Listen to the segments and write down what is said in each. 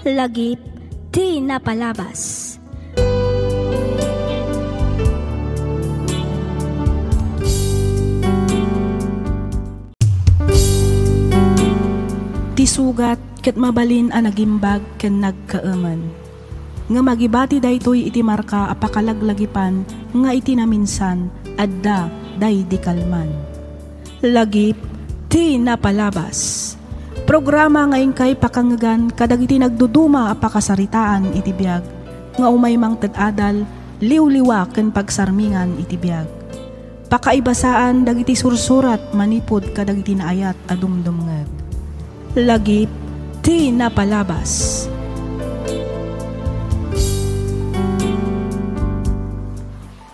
Lagip ti napalabas. Ti sugat ket mabalin a nagimbag ken nagkaaman. Nga magibati daytoy iti marka apakalaglagipan nga iti naminsan adda day di kalman. Lagip ti napalabas. Programa ngayon kay pakangagan kadag iti nagduduma apakasaritaan iti biag nga umaymang tad-adal liwliwa ken pagsarmingan iti biag. Pakaibasaan dagiti sursurat manipod kadag iti naayat a dumdumngeg. Lagip ti napalabas.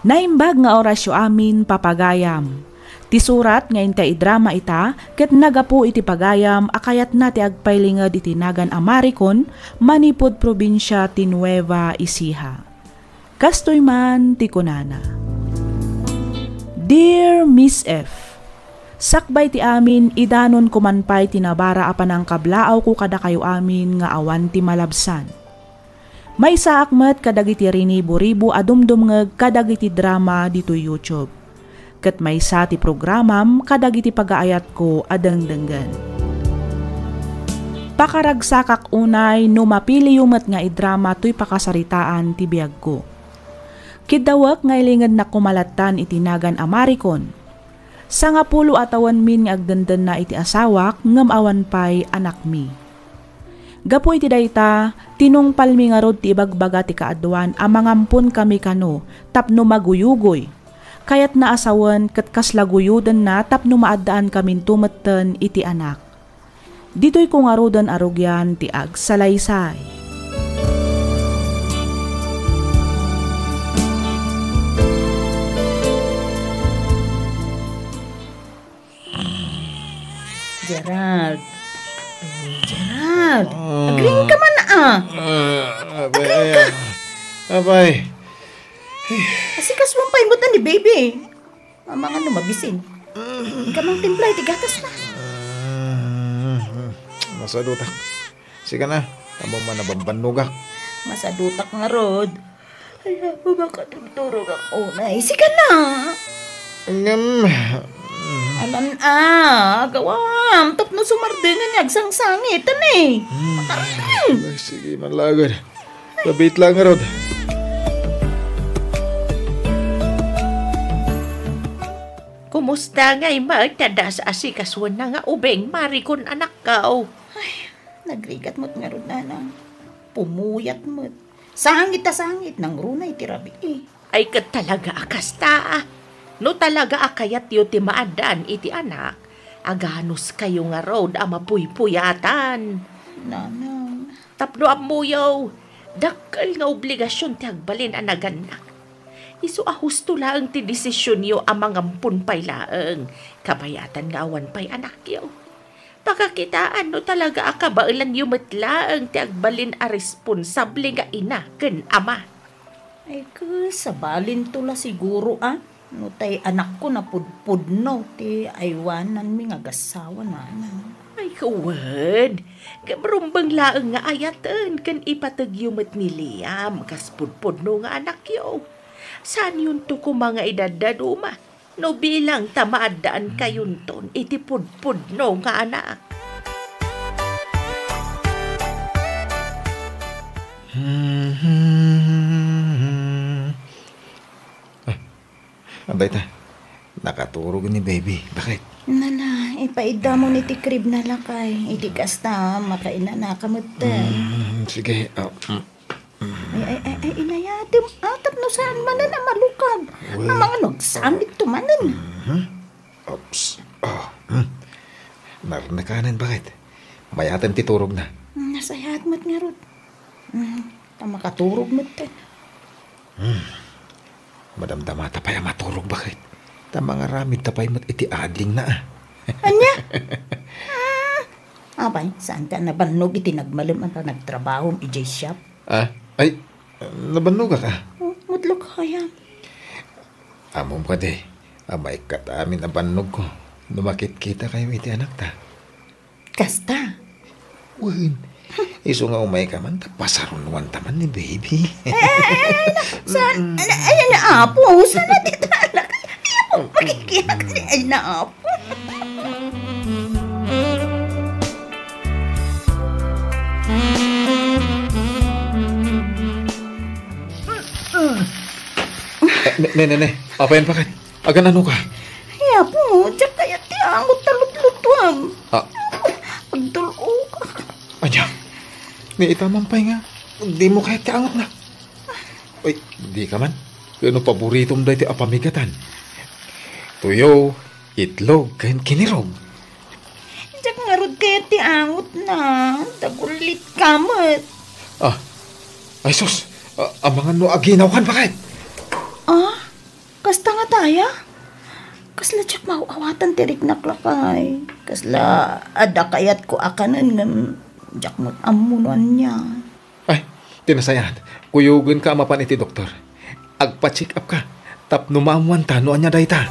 Naimbag nga orasyo amin papagayam. Ti surat nga inta idrama ita ket nagapu iti pagayam akayat na ti agpaylinged iti nagan Amaricon manipod probinsya ti Nueva Ecija. Kastoy man ti kunana. Dear Miss F, sakbay ti amin idanon kumanpay tinabara apan ang kablaaw ko kada kayo amin nga awan ti malabsan. May saakmet kadagiti rinibo-ribo adumdumngeg kadagiti drama dito YouTube. Ket may sa ti programam kadagiti pagaayat ko adengdenggan. Pakaragsakak unay no mapili yumet nga idrama to'y pakasaritaan ti biag ko. Kidawak nga ilinged na kumalatan iti nagan Amaricon. Sa nga pulo atawan min nga agdandan na iti asawak ngem awan pay anak mi. Gapu iti dayta tinungpal mi nga rod ti ibagbaga ti kaadwan amangampun kami kano tapno maguyugoy. Kayat na asawan ket kaslaguyudan na tapno maaddaan kamin tumetten iti anak. Ditoy kung arudan arugyan ti agsalaysay. Gerald. Gerald. Agring ka man Agring ka. Abay. Asikas mo pa imutan ni baby. Mga mabisin. Kamang timplay, tigatas na. Masadutak. Sige na. Tamo man nabambanugak. Masadutak nga, Rod. Ay, baka tumturog ang unay. Sige na. Alam gawam. Tapno sumardingan niya agsangsangit. Sige, manlagod. Labit lang, Rod. Kumusta nga'y magtadas asikaswan na nga ubeng Maricon anak kao? Ay, nagrigat mo't nga Rod na. Pumuyat mo't. Sangit ng runay tirabi Ay kat talaga akasta. No talaga akayat yu ti maadan iti anak. Aganos kayo nga Rod ama puypuyatan. Nanang. Tapno amuyaw. Dakal nga obligasyon ti agbalin anaganak. Isu ahusto laang ti desisyon yu amang ampun pay laang. Kabayatan nga awan pay anak yu. Pakakitaan no talaga akabailan yu metlaang ti agbalin a responsable nga ina ken ama. Ay sabalin tula siguro no tay anak ko na pudpudno ti aywanan mi nga gasawa na. Ay kawad, gamrumbang laang nga ayatan kan ipatagyumat ni Liam kas pudpudno nga anak yo. Saan yun to ko mga idadaduma? No bilang tamaadaan kayon ton iti pudpudno nga anak. Abay ta. Nakaturog ni baby. Bakit? Nala, ipaida mo ni ti crib na lakay. Idi kasta, makaina na kamutan. Sige. Ay, inayatim. Tap no saan man na malukad. Na mga nagsamit tumanan. Oops. Narnakanan, bakit? Mayatim titurog na. Nasayat mo't nga Rod. Tamakaturog mo't ten. Madamdama tapay maturog, bakit? Tama nga ramid tapay mat iti adling na. Anya? Abay, saan ka nabanog iti nagmalim ang nagtrabaho ijay shop? Ay, nabanog ka? Mudlog kaya. Amom ka de. Amay katamin nabanog ko. Numakit kita kayo iti anak ta. Kasta? Wen, Iso nga umay ka man, tapasaron naman taman ni baby. Saan? Ayan na apo. Saan na dito? Ay, pakikiyak. Ay na apo. Ne. Apa yan bakit? Agan ano ka? Ay apo. Diyak kaya tiyangot talot-lutuan. Pagtulo ka. Anya, ni itamang pay nga. Di mo kahit kaangot na. Ay, di ka man. Kano paboritom dahi ti apamigatan. Tuyo, itlog, kain kinirog. Diyak nga rod kaya tiyangot na. Tagulit kamat. Ay sus, ang mga no aginaw kan bakit? Kasta nga taya? Kasla tsak mauawatan tirik na klakay. Kasla ada kayat ko akanan ng jak mo't amunuan niya. Ay, tinasayan. Kuyugan ka mapan iti doktor. Agpa-check up ka. Tap numamuan ta, noan niya dahi ta.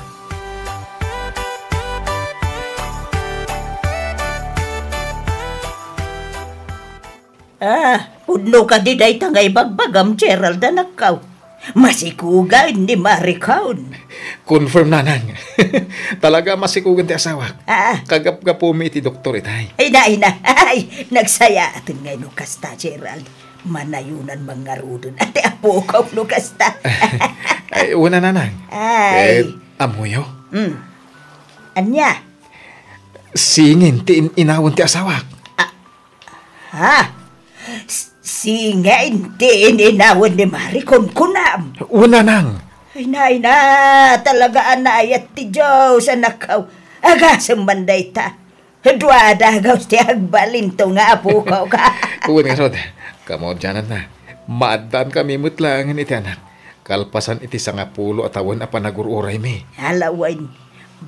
Pudno ka di dahi tangay bagbagam Gerald anakaw. Masikugan ni Maricon. Confirm na nang. Talaga masikugan ti asawa. Kagap-gapumi iti doktor itay. Ay na. Ay, nagsaya atin ngay Lucas ta, Gerald. Manayunan mga rudon. Ate apo ka, Lucas ta. Ay, una na nang. Ay. Amuyo. Anya? Singin ti inawon ti asawa. Singain ti inawon ni Maricon kunam. Una nang. Ay na, talaga anayat ti Diyos anakaw. Aga sumbanday ta. Dwada agaw ti agbalin to nga apo ka. Uwan nga rod. Kamo dyanan na. Maadaan kami mutlangan iti anak. Kalpasan iti sangapulo at awan a panagururay mi. Halawan.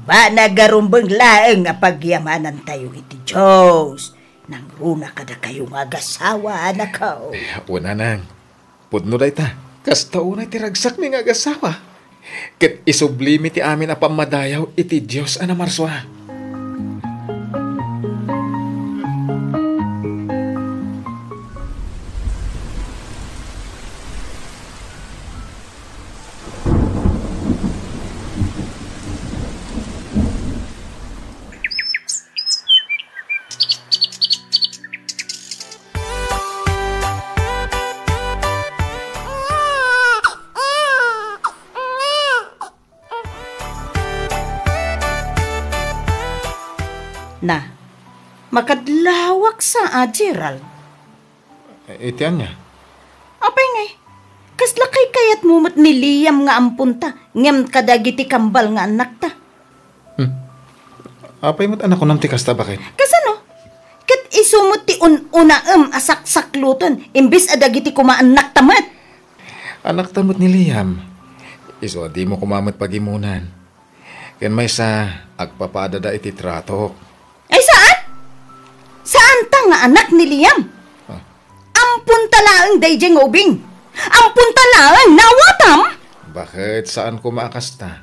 Ba nagarumbang laeng nga pagyamanan tayo iti Diyos. Nang runa kada kayo nga agasawa anakaw. Una nang. Pudno day ta. Kasta unay ti ragsak mi nga agasawa. Ket isublimi ti amin a pamadayaw iti Diyos ana marswa. Na, makadlawak sa Gerald. Itian niya. Apay ngay, kasla kay kayat mumat ni Liam nga ampunta, ngem kadagiti kambal nga anak ta. Apay mo't anak ko ng tikas ta bakit? Kasano? Kat isumot ti unaem asak-sakluton, imbis adagiti kumaanak tamat. Anak tamot ni Liam. Iso, di mo kumamot pagimunan. Ken may sa agpapadada iti trato. Ay saan? Saan ta nga anak ni Liam? Ampun talaang dayjeng ubing. Ampun talaang nawatam. Bakit? Saan ko maakasta?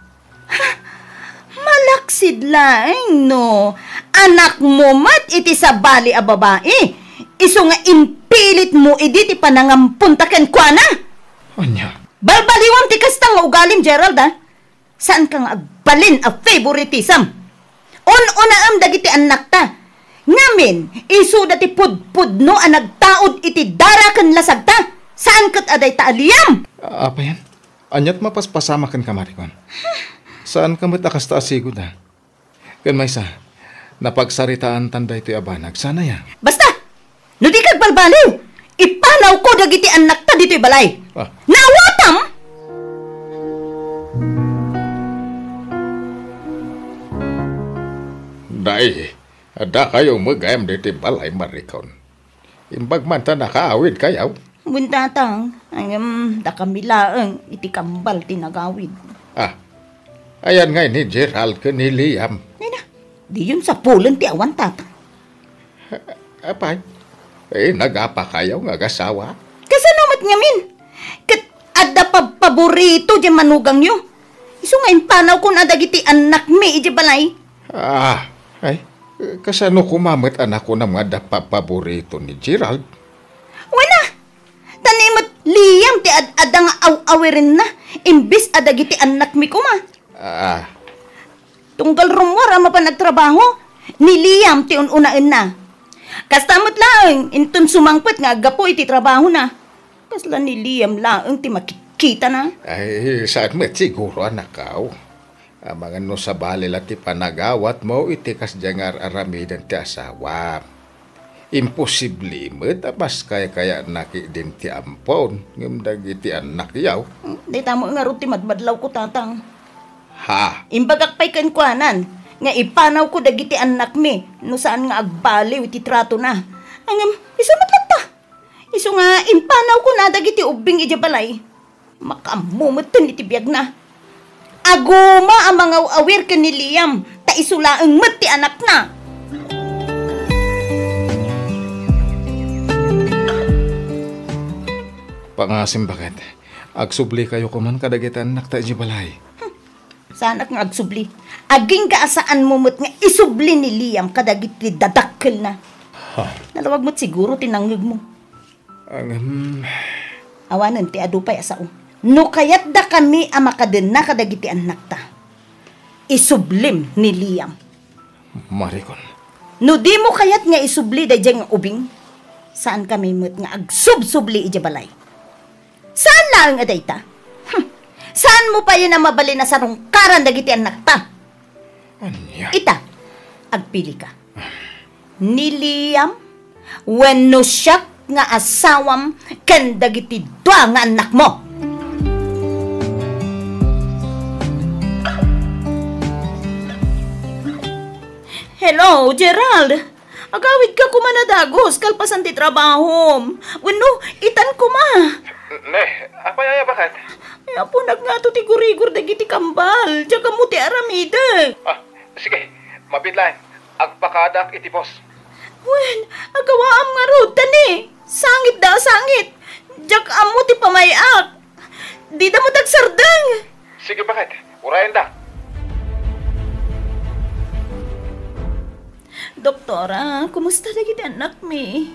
Malaksid laeng no. Anak mo mat iti sa bali a babae. Iso nga impilit mo idi ti panangampun taken kwa na. Anya? Balbaliwam ti kasta nga ugalim Gerald ha. Saan ka nga agbalin a favoritism? On-onaam dagiti anak ta. Ngamin, isu dati pudpud no ang nagtaod iti darakan lasag ta. Saan kat aday ta aliyam? Apa yan? Anyat mapaspasama kan kamarikon. Saan ka matakas ta asigod ha? Kan may sa, napagsaritaan tanda ito abanag. Sana ya. Basta, no di kag balbaliw. Ipanaw ko dagiti anak ta dito'y balay. Nawatam! Day, ada kayo mag-ayam diti balay Maricon. Imbag man ta nakaawid kayaw. Buntatang, ang dakamilaang iti kambal tinagawid. Ayan nga ni Gerald ka ni Liam. Nina, di yun sa pulan ti awan tata. Apay, nagapa kayaw nga gasawa. Kasanamat ngamin. Kat ada paborito di manugang nyo. Iso nga impanaw kung adagiti anak mi iti balay. Kasano kumamit anak ko ng mga paborito ni Gerald? Wala! Tanimot Liam ti adda nga aw-awirin na. Imbis adagiti anak mi kuma. Tunggal rumor ama pa nagtrabaho. Ni Liam ti ununaan na. Kastamot lang, intun sumangpet nga gapo iti trabaho na. Kasla ni Liam lang ti makikita na. Ay, saan mo siguro anak ka? Mga no sa balil at ipanagawat mo, itikas dyangar aramidan ti asawa. Imposible mo, tapas kaya naki din ti ampon, ngumdag iti anak yaw. Di tamo nga rin ti madmadlaw ko tatang. Ha? Imbagak pa'y kankwanan, nga ipanaw ko dagiti anak mi, no saan nga agbaliw iti trato na. Isunod lang ta. Iso nga impanaw ko na dagiti ubing iti balay. Makamumutan iti biyag na. Aguma ang mga awir ka ni Liam, ta isulaang ti anak na. Pangasim bakit? Agsubli kayo kuman kadagitan anak ta iti balay. Saan nga agsubli? Aging kaasaan mo nga isubli ni Liam kadagiti dadakkel na. Nalawag mo't siguro tinanggag mo. Awanan ti adupay asao. No kayat da kami amakaden na kadagiti anak ta. Isublim ni Liam. Marikon. No di mo kayat nga isubli da dyan nga ubing. Saan kami mo't nga agsubsubli iti balay? Saan lang aday ta? Saan mo pa yun na mabali na sarong karan dagiti anak ta? Anya? Ita, agpili ka. Ni Liam, wenno siya nga asawam ken dagiti dua nga anak mo. Hello, Gerald. Agawid ka kumanadagos, kalpasan ti trabaho. Wenno, itan kuma. Ne, apa yaya bakit? Ay, apunag nga to ti gurigor dagiti kambal. Diyaga mo ti aramida. Sige, mabidlain. Agpakadak iti boss. Wen, agawaam nga ro, tani. Sangit da, sangit. Diyak amo ti pamayak. Di da mo tagsardang. Sige bakit? Urayan da. Doktora, kumusta dagiti anak mi?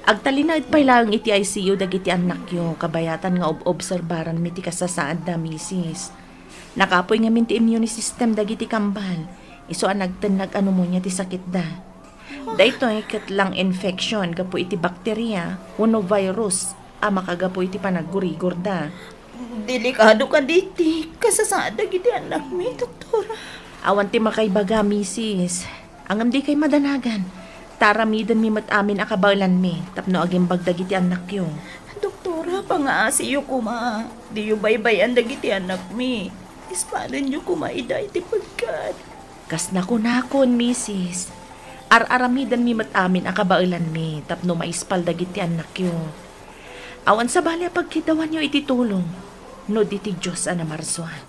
Agtalinad pa lang iti ICU dagiti anak yo, kabayatan nga obserbaran mi ti kasasaad da misis. Nakapoy nga min ti immune system dagiti kambal. Iso anagten nag-anumonya ti sakit da. Daytoy ket lang infection gapo iti bakterya, uno virus, makagapo iti panaggurigor da. Delikado ka diti, kasasaad dagiti anak mi, doktora. Awan ti makaibaga misis. Angam di kay madanagan. Taramidan mi amin akabalan mi. Tapno aging bagdagiti anak yo. Doktora, pangaasiyo kuma. Di yu baybayan dagiti anak mi. Ispalan yu kuma ida iti pagkat. Kas nakon, misis. Aramidan mi amin akabalan mi. Tapno maispal dagiti anak yo. Awan sa bali pagkitawan yo iti tulong. No diti Diyos anamarsuan.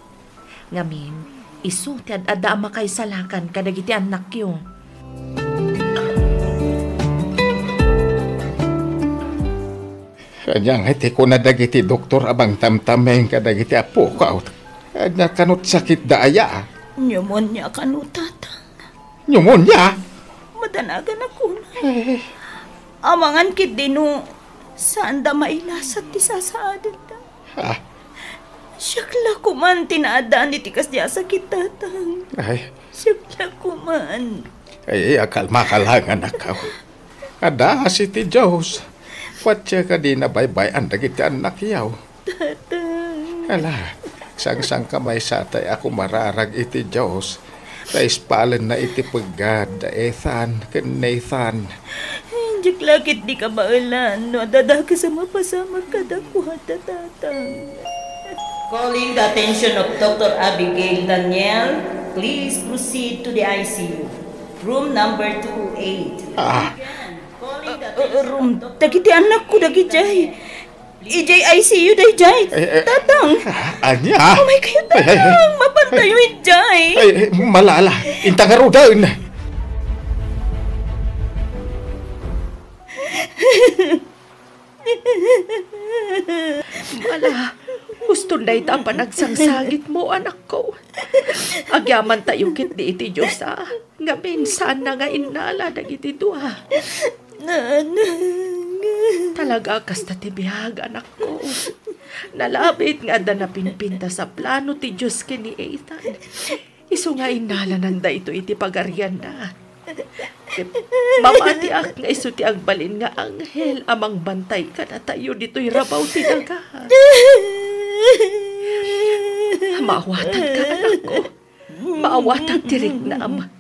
Ngamin, isu ti adda makay salakan kadagiti anak yo. Kanyang iti ko na dagiti doktor abang tamtameng kadagiti apo ka. Anya kanot sakit daaya. Pneumonia kanutatang. Pneumonia? Madanagan ako na. Amangan kit dino, saan da mailasat ti sasaadan da. Siyakla kuman tinaadaan iti kas diya sakit tatang. Siyakla kuman. Ay, akalma ka lang anak ka. Ada si ti Diyos. Patya ka di na baybay-an dagiti anak yaw. Tatang. Ala, sang-sang kamay satay ako mararag iti Diyos. Taispalan na iti pagad da Ethan, ken Nathan. Diyak lakit di ka baalan, no adada ka sa mapasama kadakuha tatang. Calling the attention of Dr. Abigail Daniel, please proceed to the ICU. Room number 28. Room, dagiti anak ko dagiti EJ ICU day jay. Tatang. Anya? Oh my God, tatang. Mapantayo ijay. Malala. Intangarudan. Mala, gusto na ita panagsangsagit mo, anak ko. Agyaman tayo kit di iti Diyos, nga minsan na nga inala dagiti duha. Talaga kas tatibihag, anak ko. Nalabit nga da napinpinta sa plano ti Diyos kini Ethan. Isu nga inala nanda ito iti pagarian na. Mamatiak nga isu ti agbalin nga anghel amang bantay ka na tayo dito'y rabaw ti daga. Maawatan ka, anak ko. Maawatan tirik na ama.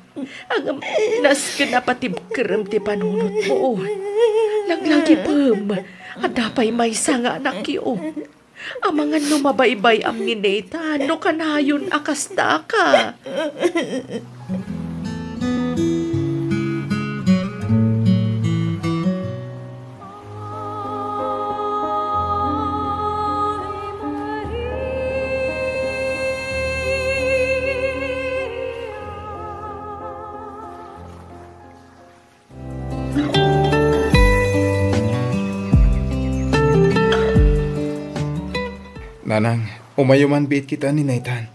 Ang nas ka na patibkiram ti panunot mo. Laglagi pam. Adapay may sanga anak yo. Amangan no mabaybay am ni Nathan no kanayon akasta ka. Nanang, umayuman bit kita ni Nathan.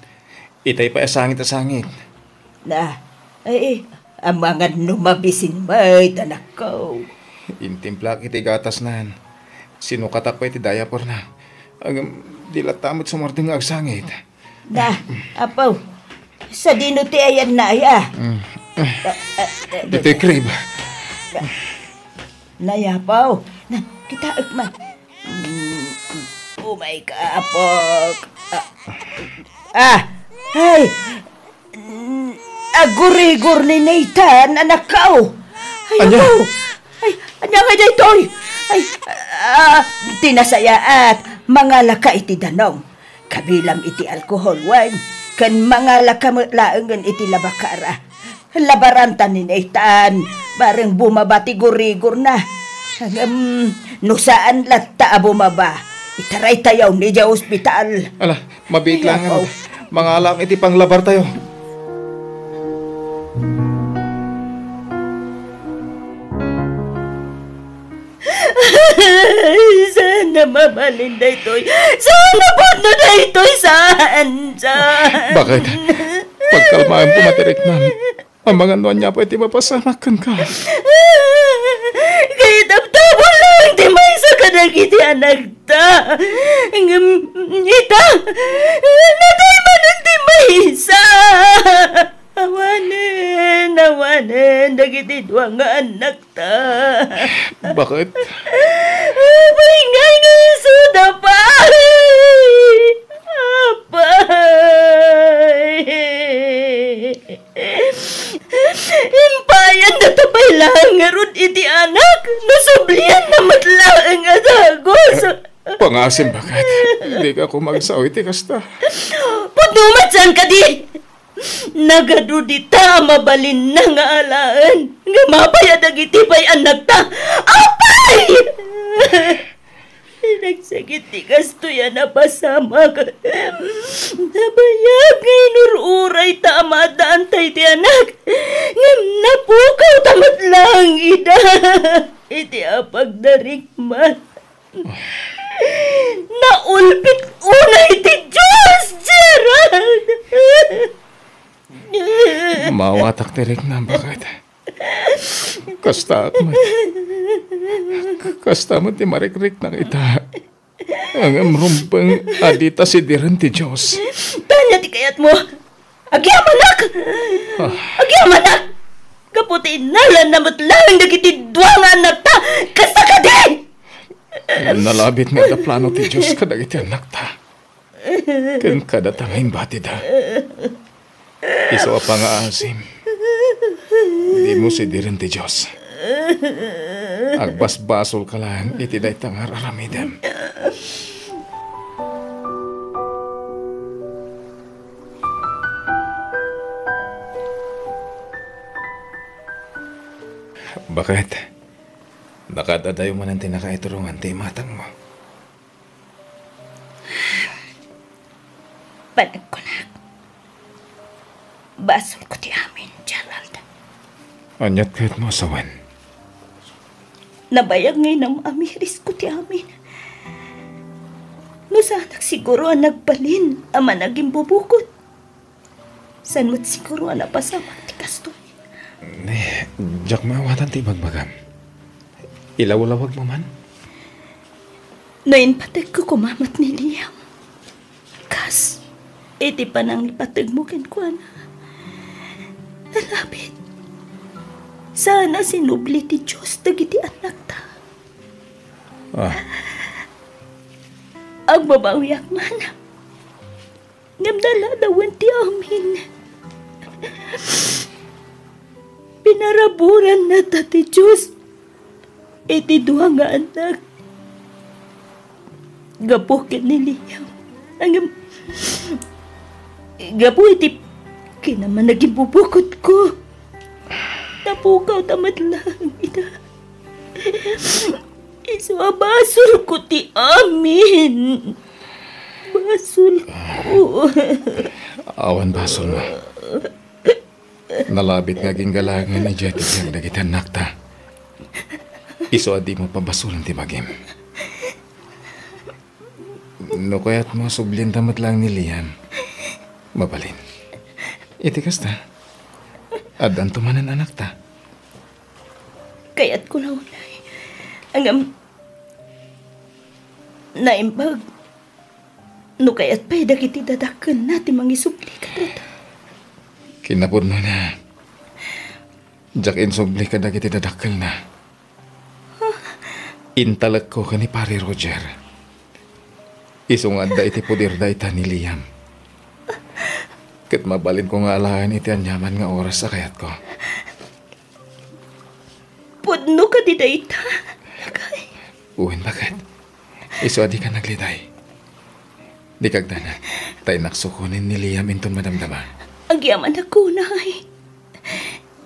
Itay pa asangit. Amangan numabisin may tanak ko. Intimplak iti gatas nan. Sinukatak pa iti diaper na. Ang dilatamot sumardeng agsangit. Apaw, sa dino ti ayan na ya. Dito'y crib. Nayapaw, kita agma. Oh my kapok. Hey! Agurigur ni Nathan, anak kao. Anya? Anya ka daytoy. Tinasayaat, mga laka iti danong. Kabilang iti alcohol wine. Kan mga laka laengan iti labakara. Labaranta ni Nathan, bareng bumabati gurigur na. No saan latta bumaba. Itaray tayaw ni Diya Hospital. Ala, mabit lang. Mga alam iti panglabar tayo. Sana mabalin na ito'y. Sana po na ito'y saan. Bakit? Pagkalmaan pumatirik na. Ang mga nuan niya po iti mapasamakan ka. Kaya taptabo lang di may sa kanagiti anak ta. Ita, natay man ang di may isa. Awanen, dagiti duwang nga anak ta. Bakit? Paingay nga suda pa. Impayan na tapay lang nga ron iti anak. Nasublian na matlaang adagos. Pangasim bakit? Hindi ka kumagsaw iti kasta. Putumat saan ka di? Nagadudita mabalin na nga alaan. Nga mapayad iti pa'y anak ta. Apay! Nagsagit ti kastoyan na pasama ka. Nabayag ngay nururay ta amadaan tayo ti anak. Ngam napukaw tamat lang ida. Iti apagdarikman. Naulpit unay ti Diyos, Gerald! Mawatak tirik na bakit? Kasta mo ti marikrik na kita. Ang amrumpang adita si diran ti Diyos. Tanya ti kayat mo. Agyamanak! Agyamanak! Kaputi inalan na matlang nagiti duwang anak ta. Kasta ka din! Nalabit nga da plano ti Diyos kadagiti anak ta. Ken kadatangayin batid ha. Iso pa nga asim. Di mo si dirin ti Diyos. Agbasbasol ka lang iti day tangar aramidem. Bakit? Nakadadayo mo ng tinakaiturungan ti matang mo. Palag ko na. Basol ko ti amin, Gerald. Anyat kahit mo asawan. Nabayag ngayon ang amiris ko ti amin. No sanak siguro ang nagbalin ama naging bubukod. San mo't siguro ang napasama ti kastoy. Jack maawatan ti bagbagam. Ilaw-lawag mo man? Nainpatag ko kumamat ni Liam. Kas, iti pa nang ipatag mo kinkwana. Nalapit. Sana sinubli ti Diyos dagiti anak ta. Ang babawiak man. Ngamdala dawan ti amin. Pinaraburan na ta ti Diyos. Iti duha nga anak. Gapo ken ni Liam. Gapo iti kinaman nagibubukot ko. Napukaw tamat lang ita. Iso basol ko ti amin. Basol ko. Awan basol mo. Nalabit nga ginggalangan ni Jetty yung nagitan nakta. Iso adi mo pabasulan ti bagim. No kaya't mo sublin tamat lang ni Liam. Mabalin. Itikas ta. Adan tumanan anak ta. Kaya't ko na unay. Ang naimbag. No kaya't pa'y dagiti dadakan natin mangisubli ka dito. Kinapod mo na. Jack insubli ka dagiti dadakal na. Intalag ko ka ni Pare Roger. Isungad da iti pudir da ita ni Liam. Kat mabalin ko nga alahan iti anyaman nga oras sa kayat ko. Pudno ka di da ita. Uwin bakit? Iso adi ka nagliday. Di kagdana, tayo naksukunin ni Liam inton madamdama. Ang yaman ako na ay.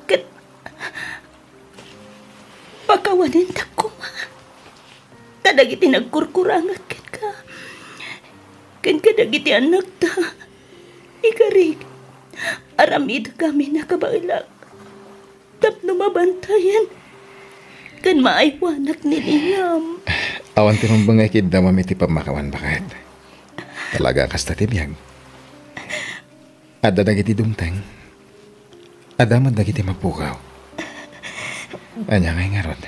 Kat pakawanin ta ko ma. Kadagiti nagkurkurangat ken ka. Ken kadagiti anak ta. Ikarig, aramid kami nakabailag. Tapno mabantayan. Kan maaywanak ni Liam. Awan tinumbang ay kidda mamiti pamakawan bakit. Talaga kas tatibiyag. Ada dagiti dumteng. Ada man dagiti mapukaw. Anya ngay nga ron.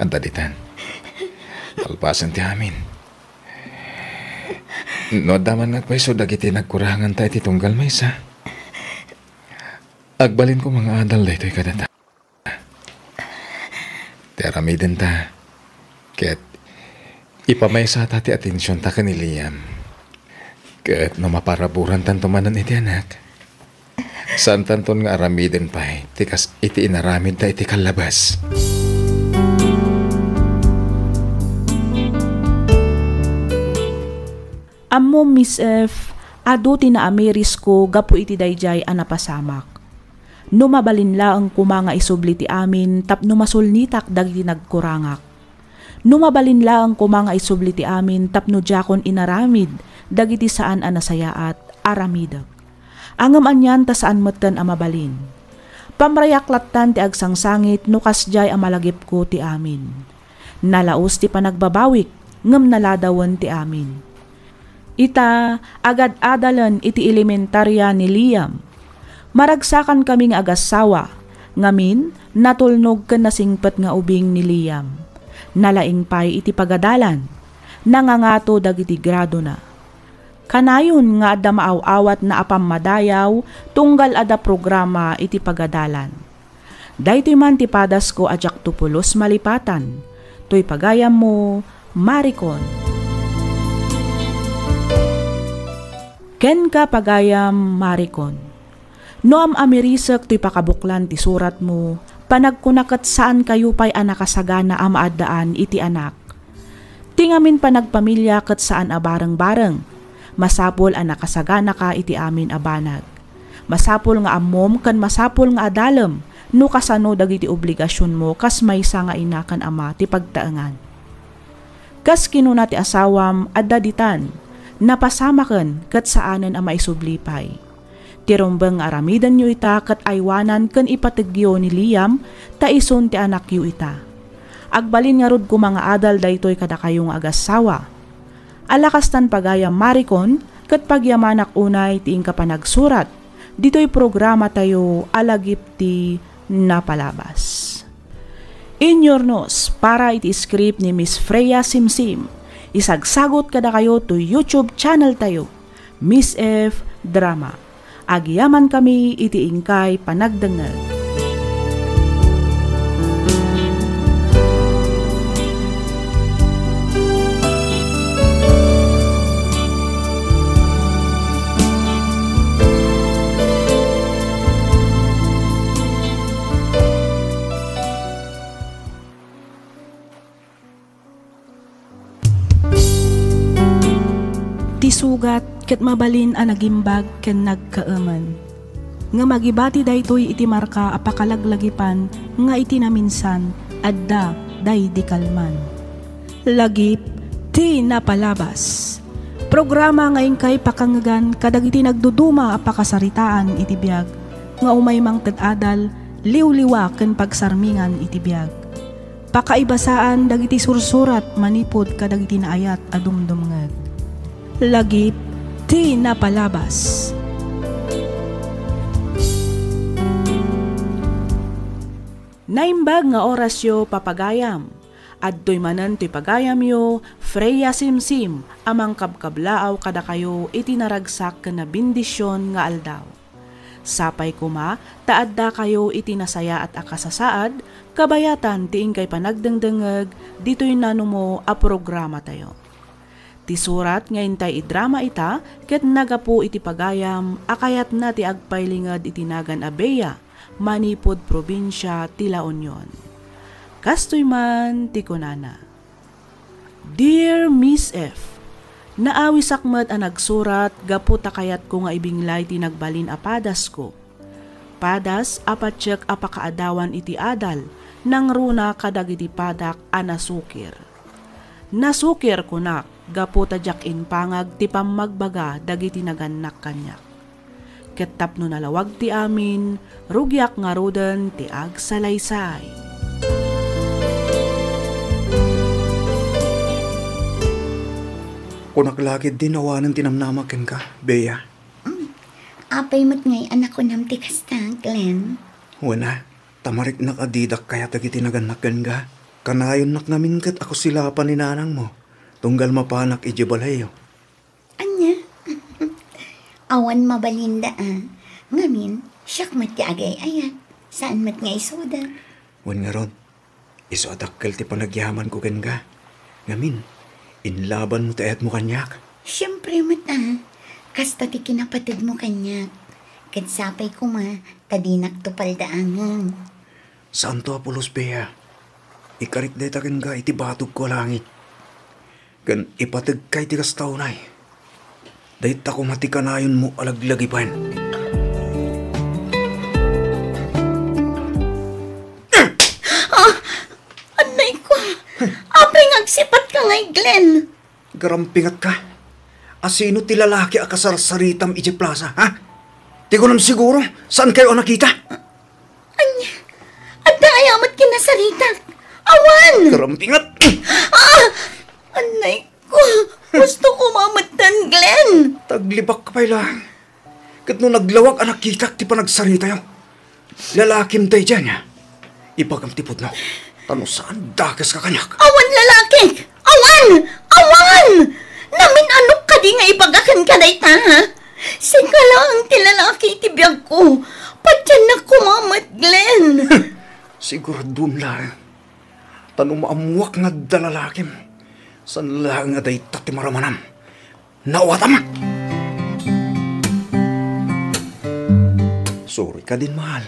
Ada ditan. Alpasan ti amin. No daman nga pweso dagiti nagkurangan tayo ti tunggal may isa. Agbalin ko mga adal da ito'y kadata. Teramiden ta. Ket ipamaysa ta ti atensyon ta ka ni Liam. Ket no maparaburan tanto manan iti anak. Saan tanton nga aramiden pa tikas iti inaramid ta iti kalabas. Ammo Miss F, ado ti na ameris ko gapu iti dayjay a napasamak. No mabalinla ang kumanga isubli ti amin tapno masulnitak dagiti nagkurangak. No mabalinla ang kumanga isubli ti amin tapno jakon inaramid dagiti saan a nasayaat aramidag. Angam anyan ta saan metten a mabalin. Pamrayaklatan ti agsangsangit no kasjay a malagip ko ti amin. Nalaos ti panagbabawik ngem naladawan ti amin. Ita agad adalan iti elementarya ni Liam. Maragsakan kaming agasawa, ngamin natulnog ken nasingpet nga ubing ni Liam. Nalaing pay iti pagadalan, nangangato dagiti grado na. Kanayon nga adda maaw-awat na apamadayaw, tunggal ada programa iti pagadalan. Daytoy man ti padas ko ajak tupulos malipatan, toy pagayam mo, Maricon. Ken ka pagayam Maricon. Noam amerisak to'y pakabuklan ti surat mo, panagkunakat saan kayo pa'y anakasagana amaaddaan iti anak. Tingamin panagpamilya kat saan abareng-bareng, masapol anakasagana ka iti amin abanag. Masapol nga ammom kan masapol nga adalem, no kasano dagiti obligasyon mo kas maysa nga inakan ama ti pagtaengan. Kas kinuna ti asawam adda ditan, napasamaken kat saanen a maisublipay. Tirumbeng aramidan nyo ita kat aywanan ken ipategyo ni Liam ta ison ti anak yu ita. Agbalin nga rod ko mga adal daytoy kada kayong agasawa. Alakastan pagayam Maricon kat pagyamanak unay ti ingka panagsurat. Dito'y programa tayo alagip ti napalabas. Inyornos para iti script ni Miss Freya Simsim. Isagsagot kada kayo to YouTube channel tayo, Miss F Drama. Agyaman kami iti ingkay panagdengeg. Sugat ket mabalin a nagimbag ken nagkaeman. Nga magibati daytoy iti marka apakalaglagipan nga iti naminsan adda day di kalman. Lagip ti napalabas. Programa nga ingkay pakangagan kadagiti nagduduma apakasaritaan iti biag nga umay mang ted-adal liwliwa ken pagsarmingan iti biag. Pakaibasaan dagiti sursurat manipod kadagiti naayat a dumdumngeg. Lagip ti napalabas. Naimbag nga orasyo papagayam. Adtoy manan ti pagayam yo, Freya Simsim, amang kabkablaaw kada kayo itinaragsak na bindisyon nga aldaw. Sapay kuma, taadda kayo itinasaya at akasasaad, kabayatan tiing kay panagdengdengeg, dito'y nanumo a programa tayo. Ti surat nga intay idrama ita, ket nagapu iti pagayam, akayat na ti agpailingad itinagan abeya, manipod probinsya ti La Union. Kastoy man ti kunana. Dear Miss F, naawi sakmet ang nagsurat, gapu takayat ko nga ibinglay ti nagbalin a padas ko. Padas apatsek apakaadawan iti adal, nang runa kadagiti padak anasukir. Nasukir kunak, gapu tadyak inpangag ti pamagbaga dagiti naganak kanyak. Ket tapno nalawag ti amin, rugyak nga roden ti agsalaysay. Kunak lagid din awanan tinamnamakin ka, Bea. Apay mo't ngay anak ko nam ti kasta, Glenn. Wana, tamarik nakadidak kaya dagiti naganakan ka. Kanayon nak namin kat ako sila pa ni nanang mo. Tunggal mapanak ijibalayo. Anya? Awan mabalinda Ngamin, siyak mat ti agay ayat. Saan mat nga isuda? Wan nga ron, iso adakkel ti panagyaman ko ken ka. Ngamin, inlaban mo taet mo kanyak. Siyempre mat kasta ti kinapatid mo kanyak. Kadsapay ko tadinak to paldaangan. Saan to Apolos, Bea? Ikarit day takin ka iti batog ko langit. Kan ipatag kay ti kastawnay. Dahit ako matikanayon mo alaglagipan. Anay ko. Apay ngagsipat ka ngay, Glenn. Garampingat ka. Asino ti lalaki a kasarsaritam iti plaza, ha? Di ko nam siguro saan kayo nakita? Anya, at ayamat kinasarita. Awan! Garampingat! Anay ko. Gusto ko mamatan, Glenn. Taglibak ka pa lang. Kat no naglawag anak kita ti panagsarita yung lalakim tayo dyan, ha? Ipagamtipod no. Tano saan dagas ka kanyak? Awan lalaki! Awan! Awan! Namin anok ka di nga ipagakan ka na ita, ha? Sika lang ti lalaki ti biyag ko. Patyan na kumamat, Glenn. Siguro dun lang. Tano maamuak nga dalalakim. San lang nga day tati maramanam. Nawatama! Sorry ka din, mahal.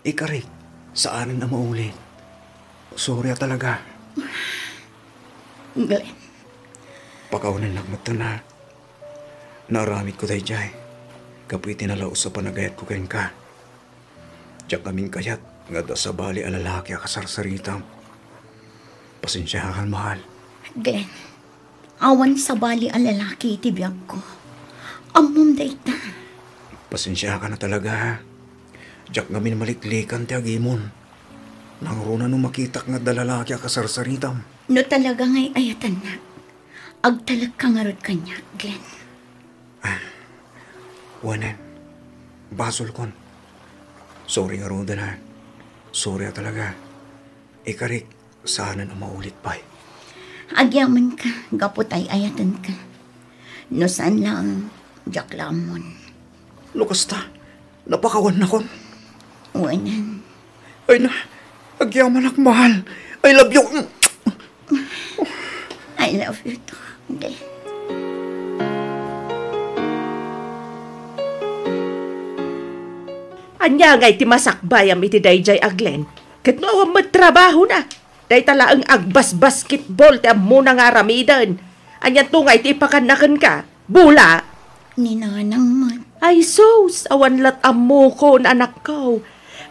Ikarit, saan na maulit? Sorry talaga. Glenn. Pakaunan nagmata na. Naramit ko tayo dyan. Kapoy tinalaw sa panagayat ko kain ka. Tiyak kaming kayat nga da sa bali alalaki a kasarsaritam. Pasensyahan, mahal. Glenn, awan sa bali alalaki itibiyag ko. Amom dayta. Pasensya ka na talaga, ha? Tiyak ngamin maliklikan ti agimon. Nang runa nung makitak nga dalalaki a kasarsaritam. No talaga ngay ayatan na. Agtalag ka nga rod kanya, Glenn. Wanan, basol kon. Sorry nga roda na. Sorry talaga. Ikarik, sana na maulit pa. Agyaman ka, gaputay ayatan ka. No saan lang, jak lamon. Lukas ta, napakawan na kon. Wanan. Ay na, agyaman ak mahal. I love you. I love you too, Glenn. Anya ngay ti masakbayam iti dayjay aglen. Ket no awam trabaho na. Day tala ang agbas basketball ti ammo na nga ramidan. Anya tungay ti ipakanakan ka. Bula. Ninanang man. Ay sus, awan lat ammo ko na anak ko.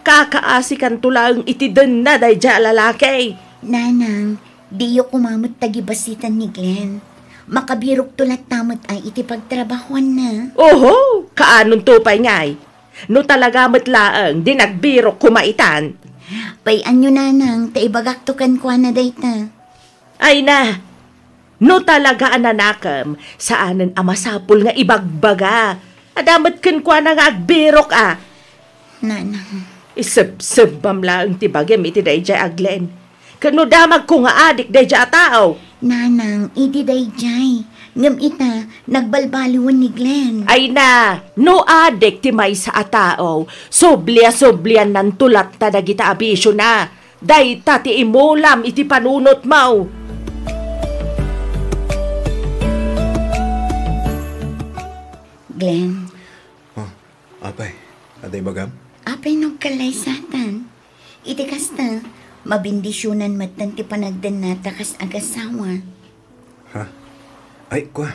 Kakaasikan tulang iti den na dayjay lalaki. Nanang, diyo kumamot tagibasitan ni Glenn. Makabirok tulat tamot ay iti pagtrabahuan na. Oho, kaanon tupay ngay. No talaga matlaang, di nagbiro kumaitan. Payan nyo nanang, taibagaktukan ko na dayta. Ay na, no talaga ananakam, saanan amasapul nga ibagbaga. Adamat kan kwa na nga agbirok Nanang. Isab-sab mamlaang tibagam iti dayjay aglen. Kano damag ko nga adik dayjay atao. Nanang, iti dayjay. Ngam ita, nagbalbaliwan ni Glenn. Ay na, no adik ti may sa atao. Soblia-soblian nan tulat ta dagita abisyo na. Day ta ti imulam iti panunot mau. Glenn. Oh, apay, aday bagam? Apay nagkalay satan. Iti kasta, mabindisyonan matan ti panagdan nata kas agasawa. Ha? Ay, kwa.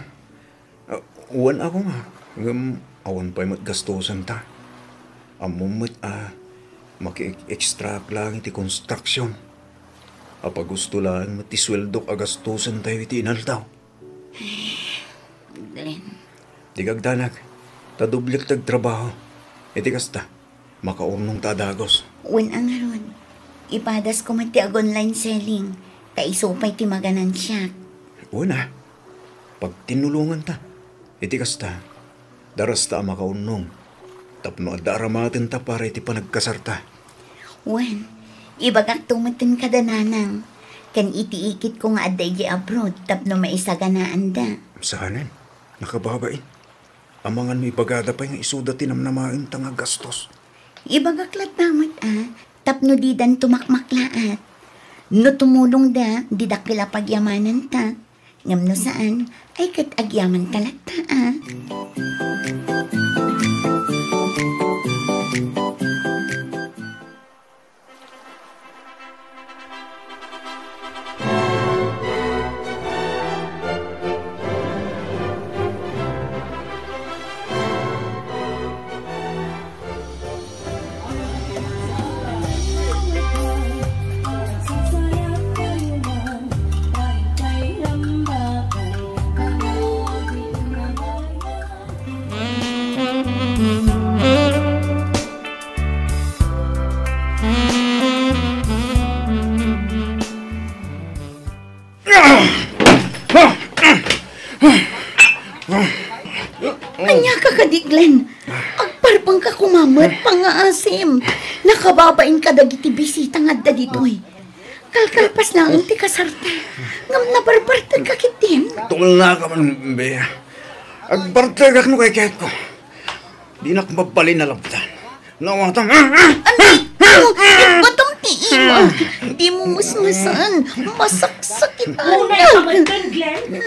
Uwan ako nga. Ngam, awan pa'y matgastosan ta. Amumot, maki-extract lang iti construction. Apag gusto lang matisweldok agastosan tayo iti inaldaw. Glenn. Digagdanak, tadublik tagtrabaho. Iti kasta, makaurnong tadagos. Uwan ang aron. Ipadas ko mati online selling. Kaisupay ti maganan siya. Una, pag tinulungan ta, iti kasta, daras ta makaunong. Tapno at daramatin ta para iti panagkasarta. Wan, ibagak tumatin ka dananang. Kan iti-ikit ko nga aday di abroad, tapno maisaganaan da. Saanan, nakababain. Amangan may bagada pa yung isuda tinamnamain ta nga gastos. Ibagaklat namat tapno di dan tumakmaklaat. No tumulong da, di dakila pagyamanan ta. Ngam no saan, ay kat agyaman talata Anya ka kadiglen. Agparpang ka kumamot, pangaasim. Nakababain ka dagiti bisita nga da ditoy. Kalkalpas lang ang ti kasarta. Ngam nabarbartag ka kitin. Tungol na ka man, Bea. Agbartagak no kay kahit ko. Di na kumapalin na labtan. Nawatang... Batom ti ima. Di mo musmasan. Masaksakit Unay kamantan, Glenn.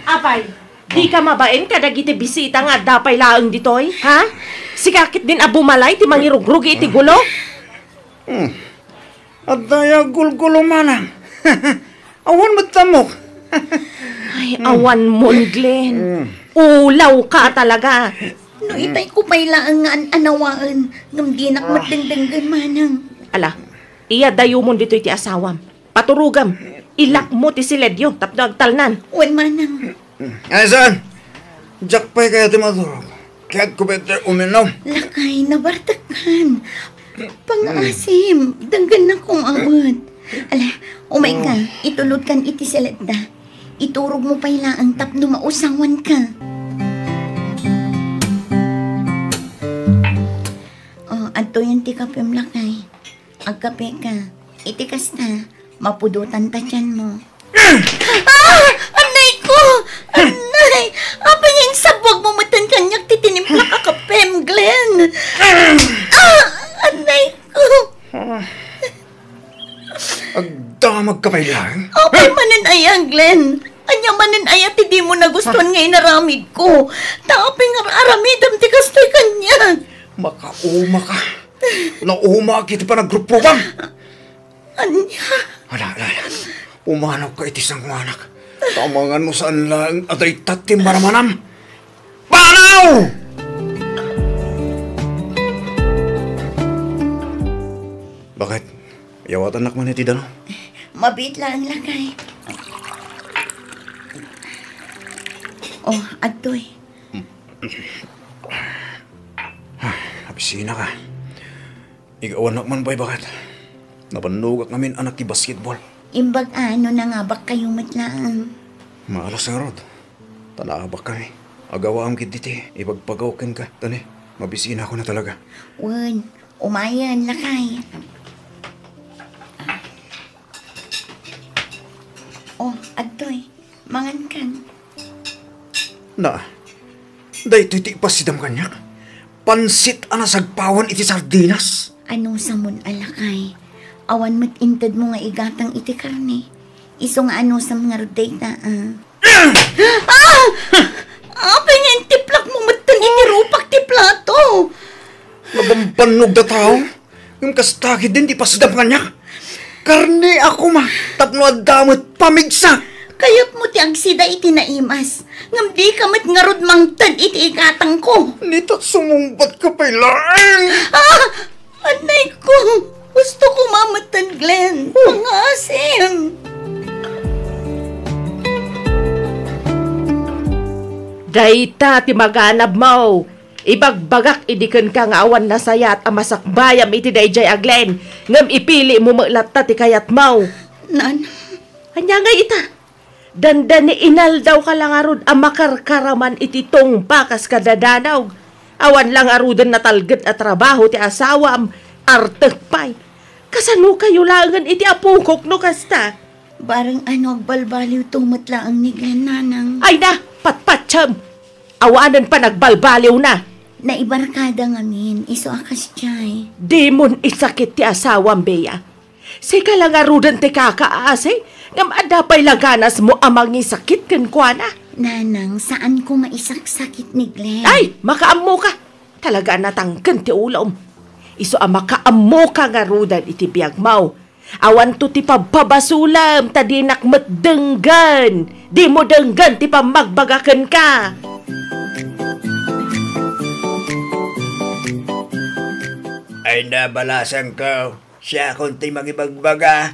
Apay, di ka mabain ka dagiti bisita nga dapay laang ditoy, ha? Sikakit din abumalay ti mangirugrugi iti gulo? At daya gulgulo manang. Awan matamok. Ay, awan mo, Glenn. Ulaw ka talaga. No itay ko pailaan nga anawaan. Ngam di nakmatdengdenggan manang. Ala, iya dayo mo dito iti asawam. Paturugam. Ilak mo ti siledyo, tapno agtalnan. Wan manang. Ay, saan? Jack pa'y kaya timadurog. Kaya't ko better uminom. Lakay, nabartakan. Pangasim, danggan na kong awad. Ala, umay ka, itulod kan iti seleda. Iturog mo pailaan tapno mausawan ka. Adto yan ti kapim lakay. Agkape ka. Itikas na. Mapudutan ta dyan mo. Anay ko! Anay! Apingin sabwag mo matan kanyak titinimpla ka kapem, Glenn! Anay ko! Agdamag ka pa lang? Apay manin ayang, Glenn! Anya manin ayat hindi mo nagustuhan nga inaramid ko. Taping aramidam ti kastoy kanya. Makauma ka. Nauma kita pa naggrupo bang? Anya? Ala. Umanaw ka itisang anak. Tamangan mo saan lang atay tatim maramanam. Panaw! Bakit? Yawatan anak man iti dano? Mabit lang ang lakay. Oh, adoy. Abisina ka. Ikaw anak man ba'y bakit? Napanugak namin anak ti basketball. Imbag ano na nga ba kayo matlaan? Maalas nga rod. Tanabak kami. Agawa ang kiditi. Ibagpagawakan ka. Tani, mabisina ko na talaga. Wan, umayan lakay. Oh, adoy. Mangan kan. Na, dahi iti pasidam kanyak. Pansit anasagpawan iti sardinas. Ano sa mun alakay? Awan mo't intad mo nga igatang iti karne. Iso nga ano sa mga ruday na Pingin tiplak mo matan iti rupak ti plato. Nabambanog da tao. Yung kastakid din di pasidam kanyak. Karne ako ma. Tapno adamot pamigsa. Kayot mo ti agsida iti naimas. Ngam di ka mat ngarod mangtad iti igatang ko. Nito't sumumbat ka pa ilaan. Anay ko. Gusto ko mamatan, Glenn. Pangasim. Dayta ti maganab mo. Ibagbagak idiken ka nga awan na sayat amasakbayam iti dayjay aglen. Ngam ipili mo maglata ti kayat mo. Nan? Anya nga ita. Dandan ni inal daw ka lang arud amakarkaraman iti tong pakas kadadanaw. Awan lang arudan na talget at trabaho ti asawam. Artek pay. Kasano kayo langan iti apukok no kasta? Barang ano agbalbaliw tumatla ang ni Glenn nanang. Ay na, patpatsyam. Awanan pa nagbalbaliw na. Naibarkada ngamin, iso akas tiyay. Di mon isakit ti asawam, Bea. Sika lang arudan ti kakaase. Ngam adapay laganas mo amang isakit kan kwa na. Nanang, saan ko maisaksakit ni Glenn? Ay, makaammo ka. Talaga natangkan ti ulom. Iso ang makaammo ka nga rudan iti biyag mau. Awan to ti pababasulam, tadinak matdenggan. Di mo denggan ti pamagbagakan ka. Ay nabalasan ko. Siya konti magibagbaga.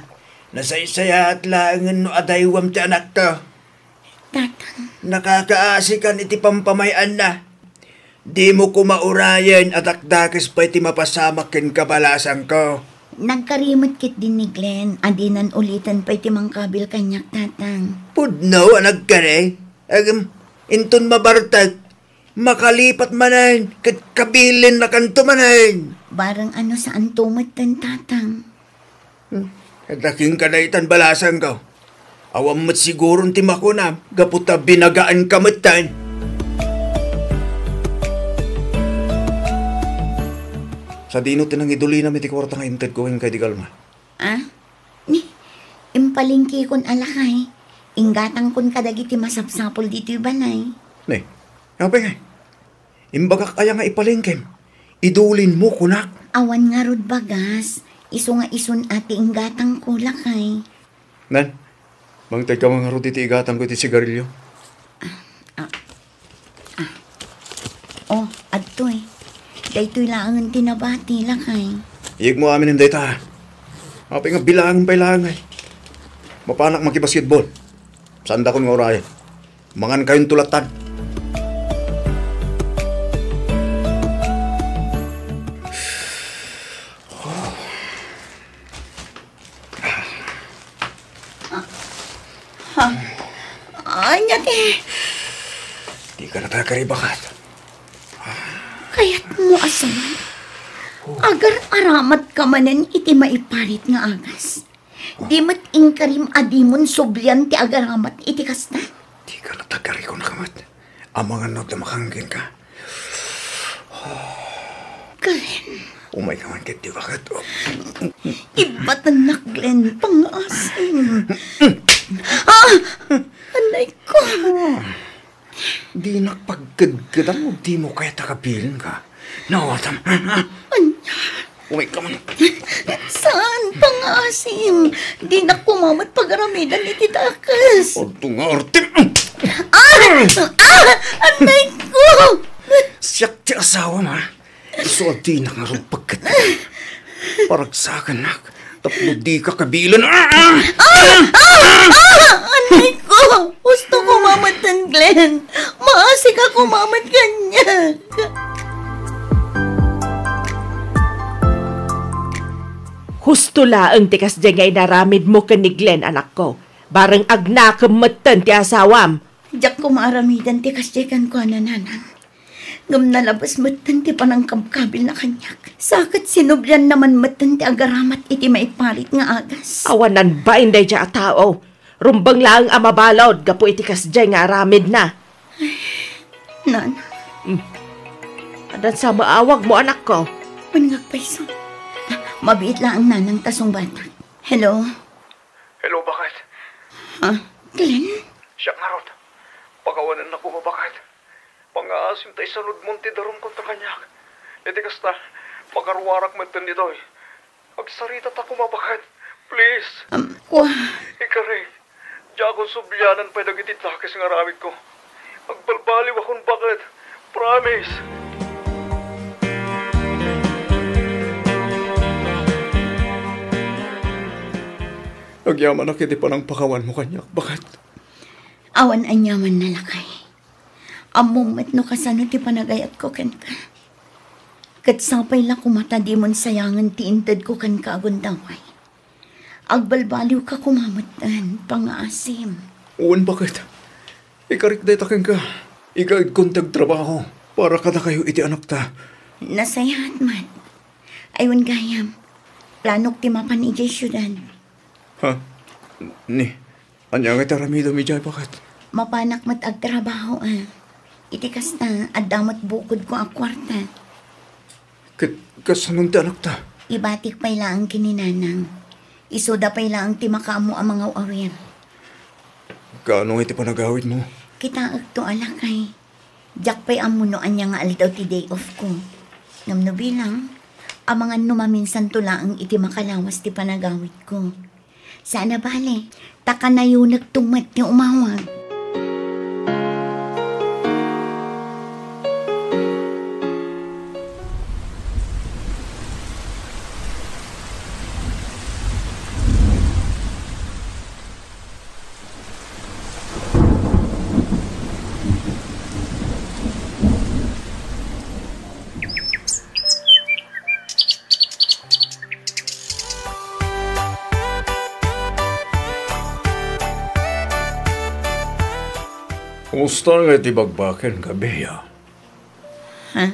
Nasaysaya at laangan no adaywam ti anak ko. Tatang. Nakakaasikan iti pampamayan na. Di mo ko maurayan at akdakis pa iti mapasamak ken kabalasan ko. Nagkarimot kit din ni Glenn. Adinan ulitan pa iti mangkabil kanyak, tatang. Pudno, nagkare. Inton mabartag. Makalipat manan. Kat kabilin na kanto manan. Barang ano saan tumatan, tatang. Daking kadaitan balasan ko. Awam mat siguro ti makunam. Gaputa binagaan kamatan. Sa dino tinang iduli na miti kwarta nga imted ko kay di kalma. Ni, impalingki kon alakay. Inggatang kon kadagiti masapsapol dito banay. Ne, apa nga? Imbagak aya nga ipalingkem. Idulin mo kunak. Awan nga rod bagas. Iso nga ison ati inggatang ko lakay. Nan, bangtay ka mga rod iti igatang ko iti sigarilyo. Oh, adto eh. Daytoy laangan tinabati lakay. Iyag mo amin hindi ta. Apa nga bilangan pa ilangan. Mapanak makibasketball. Sanda ko nga orayan. Mangan kayong tulatan. Anya ti. Di ka na tayo karibakat. Kaya't mo asaman. Agar aramat ka manen iti maiparit nga agas. Di mat ingkarim adimon soblyan ti agaramat iti kasta. Di ka natagari ko nakamat. Amang anak na makanggin ka. Glenn, Umay ka man kit, di bakit? ibatan na Glenn, pangasim. Anay ko. Di nakpaggadgadan mo, di mo kaya takabilin ka. Nawatam. Umay ka man. Saan pangasim? Di na kumamat pagaramidan iti takas. Ortung ortim. Anay ko. Siyak ti asawa ma. So di nakarong pagkat. Paragsakan nak. Tapno di ka kabilan. Anay ko. Gusto kumamatan, Glenn. Maasi ka kumamat kanya. Husto laang tikas jengay naramid mo ka ni Glenn, anak ko. Barang agna kamatan ti asawam. Diyak ko maaramidan ti kasjekan ko anananang. Ngam nalabas matan ti panangkamkabil na kanyak. Sakit sinubyan naman matan ti agaramat iti maipalit nga agas. Awanan ba inday dya a tao? Rumbang laang amabalod, gapo iti kasjay nga aramid na. Nan, Adan sa maawag mo, anak ko. maningag paiso. Mabiit lang ang nanang tasong bata. Hello? Hello, bakit? Glenn? Siyak nga rod. Pagawanan na ko bakit? Pang-aasim tayo sa Ludmonte darum kontra kanyak. Iti kasta, makarwarak matan dito eh. Agsarita ta kumabakit. Please. Ikari. Diya akong sublyanan pa dagiti takis nga ramid ko. Agbalbaliw akong bakit. Promise. Nagyaman na kiti pa ng pakawan mo kanyak. Bakit? Awan anyaman na lakay. Amumat no kasano ti panagayat ko kan ka. Katsapay la kumata di mon sayangan ti intad ko kan ka agundaway. Agbalbaliw ka kumamatan, pangaasim. Uwan bakit? Ikarik day takin ka. Ikaid kong tagtrabaho para kada kayo iti anak ta. Nasayahat man. Aywan gayam. Planok ti mapan ijay syudad. Ha? Anya nga taramido mi jay bakit? Mapanak mat agtrabaho Iti kasta adamat bukod ko ang kwarta. Kasanong ti anak ta? Ibatik pay lang kininanang. Isoda pay lang ti makaamo ang mga awir. Kaano iti panagawid mo? Kita agto alakay. Diyak pay amunoan niya nga aldaw ti day off ko. Ngamno bilang, ang mga numaminsan tulaang iti makalawas ti panagawid ko. Sana bale, taka na yun nagtumat niya umawag. Kumusta nga iti bagbaken ka, Bea? Ha?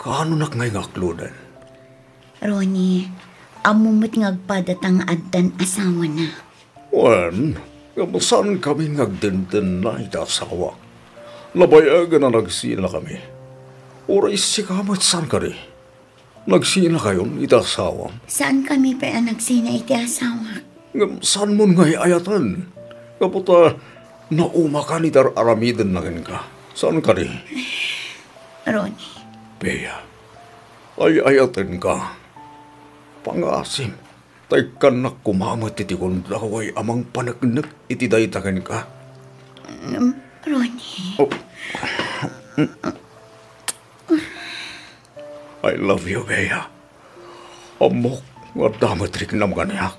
Kaano nak ngay ngakludan? Ronnie, amumot ngagpadatang addan asawa na. Wan, kamusan kami ngagdenden na iti asawa. Labayagan na nagsina kami. Oray si kamot saan ka rin? Nagsina kayon iti asawa. Saan kami pa nagsina iti asawa? Saan mo ngay ayatan? Kaputa, nauma ka ni aramidan na ka. Saan ka rin? Ronnie. Bea, ay ayatin ka. Pangasim, tay ka na kumamat iti kundaway amang panagnak iti daytakan ka. Ronnie. Oh. I love you, Bea. Amok nga damatrik nam ganyak.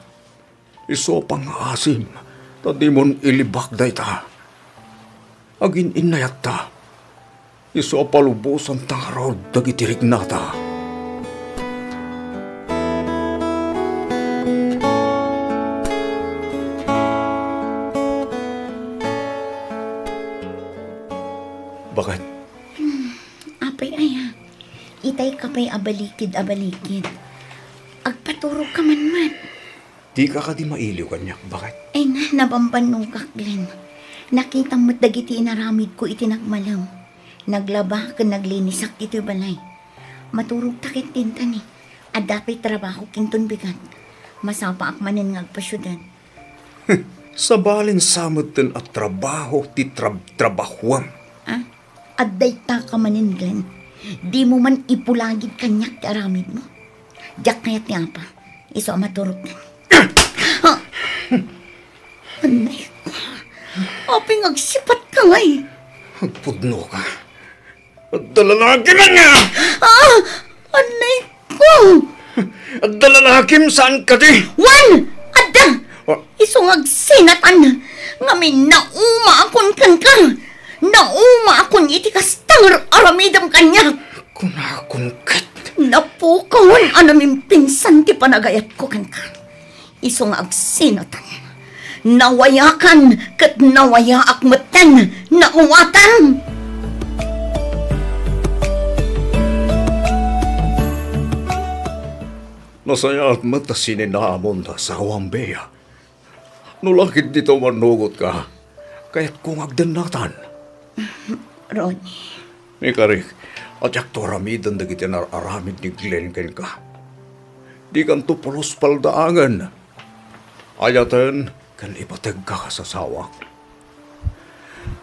Iso pangasim, tadi mon ilibak dayta. Agin inayat ta. Iso palubusan tangarod dagitirik nata. Bakit? Apay aya. Itay ka pa'y abalikid. Agpaturog ka man. Di ka di mailiw kanyak. Bakit? Ay nga, nabambanong ka, Glenn. Nakita mo't dagiti inaramid ko itinagmalam. Naglaba ka naglinisak ito'y balay. Maturog takit tinta ni. At dapat trabaho kinton bigat. Masapa akmanin ngagpasyudan. Sa balin samot din at trabaho ti trabahuam. At dayta ka manin, Glenn. Di mo man ipulagid kanyak ti aramid mo. Diyak kayat nga pa. Iso maturog na. Anay ko. Aping agsipat ka ngay. Pudno ka. At dalalaki na nga! Anay ko. At dalalakim saan ka di? Juan! Adda! Isong agsinatan. Ngamin nauma akon kan ka. Nauma akon itikastang aramidam kanya. Kunakon kat. Napukawon anamin pinsan ti panagayat ko kan ka. Isong agsinatan. Nawayakan kat nawaya akmatan. Nauwatan. Nasaya at matasinin na amon da sa Wambeya. Nulakid dito manugot ka, kaya't kung agdanatan. Ronnie. Ikarik, at yak to ramidan da kita nararamid ni Glenn ken ka. Di kan to pulos paldaangan. Ayatan, kan ipatag ka sa sawak.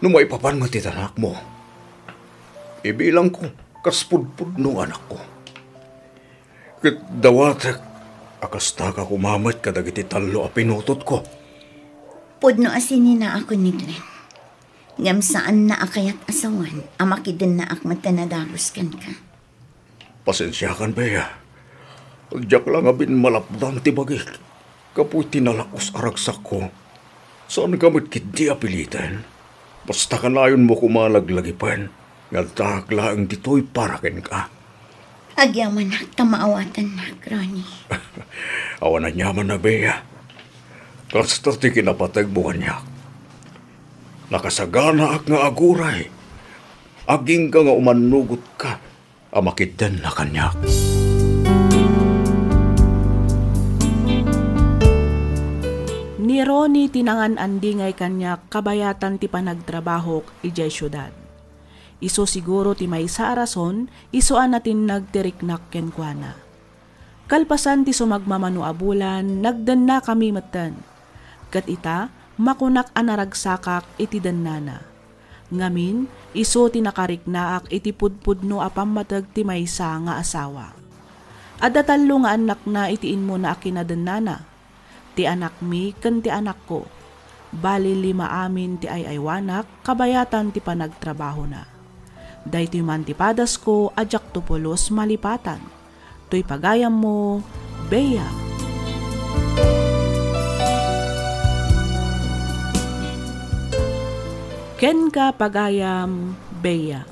Nung maipapan mo titanak mo, ibilang ko kaspudpud nung anak ko. Kat dawatak, akasta ka kumamat kadagiti talo a pinutot ko. Pudno asinin na ako ni Glenn. Ngam saan na akayat asawan, amakidin na akmat na nadagos kan ka. Pasensya kan, Bea. Diyak lang abin malapdan ti bagik. Kapoy tinalakos aragsak ko. Saan kamit kiti apilitan? Basta kanayon mo kumalaglagipan. Nagtakla ang dito'y para ken ka. Agyaman na, tamaawatan na, Ronnie. Awan na nyaman na, Bea. Kasta ti kinapatag buwan niya. Nakasagana ak nga aguray. Aging ka nga umanugot ka. Amakidan na kanyak. Ni Ronnie tinangan andingay kanyak kabayatan ti panagtrabaho ijay syudad. Iso siguro ti may sa arason, isoan natin nagtiriknak kenkwana. Kalpasan ti sumagmamano abulan, nagdan na kami matan. Kat ita, makunak anaragsakak iti dannana. Ngamin, iso ti nakariknaak iti pudpudno apamatag ti may sa nga asawa. Adda talo nga anak na itiin mo na akinadannana. Ti anak mi ken ti anak ko. Bali 5 amin ti ayaywanak, kabayatan ti panagtrabaho na. Dahiti man ti padas ko, adyak tupulos malipatan. To'y pagayam mo, Bea. Ken ka pagayam, Bea.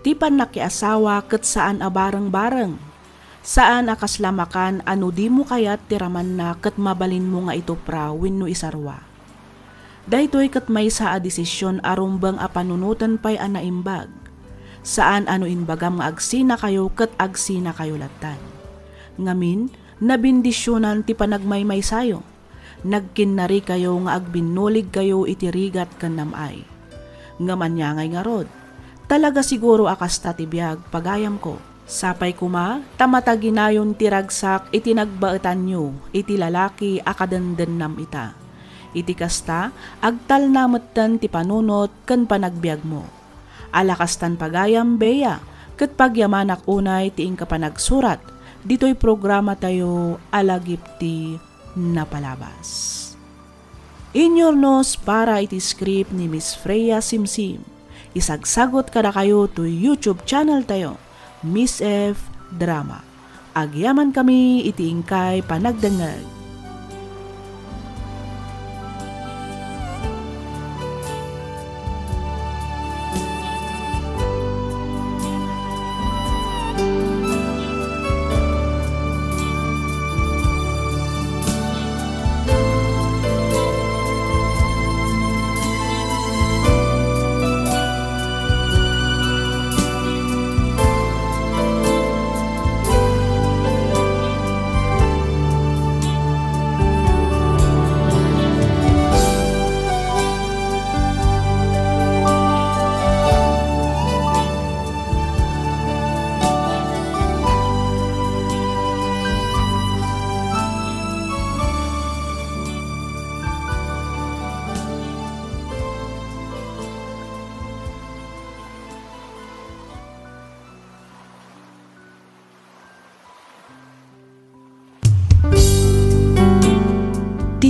Ti panakiasawa ket saan abareng-bareng. Saan akaslamakan ano di mo kayat tiraman na ket mabalin mo nga ito prawin no isarwa. Daytoy ket may sa a desisyon arumbang a panunutan pay a naimbag. Saan ano inbagam nga agsina kayo ket agsina kayo latan. Ngamin, nabindisyonan ti panagmaymay sayo. Nagkinnari kayo nga agbinulig kayo itirigat ken namay. Ngamanyangay nga rod. Talaga siguro akas tatibiyag pagayam ko. Sapay kuma, tamataginayon tiragsak itinagbaetan nyo, iti lalaki akadenden nam ita. Iti kasta, agtal nametan ti panunot ken panagbiag mo. Alakastan pagayam, Bea, ket pagyamanak unay ti ingka panagsurat, dito'y programa tayo alagipti na palabas. Inyornos para iti script ni Miss Freya Simsim. Isagsagot kada kayo to YouTube channel tayo. Miss F. Drama. Agyaman kami itiingkay panagdangag.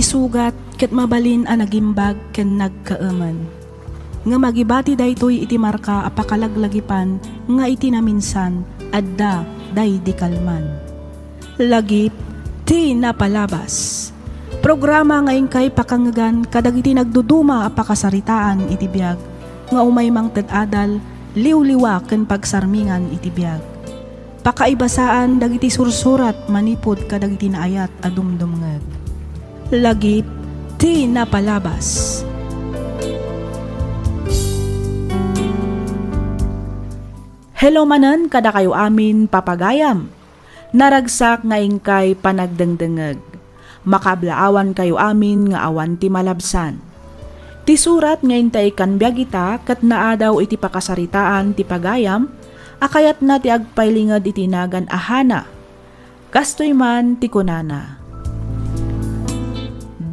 Isugat ket mabalin a nagimbag ken nagkaaman. Nga magibati daytoy iti marka a pakalaglagipan nga iti naminsan adda day di kalman. Lagip ti napalabas. Programa ngayon kay pakangagan kadagiti nagduduma a pakasaritaan iti biag nga umay mang ted-adal liwliwa ken pagsarmingan iti biag. Pakaibasaan dagiti sursurat manipod kadagiti naayat a dumdumngeg. Lagip ti napalabas. Hello manen kada kayo amin papagayam. Naragsak nga ingkay panagdengdengeg. Makablaawan kayo amin nga awan ti malabsan. Ti surat nga intay kan biagita kat naadaw iti pakasaritaan ti pagayam, akayat na ti agpailingad iti nagan ahana. Kastoy man ti kunana.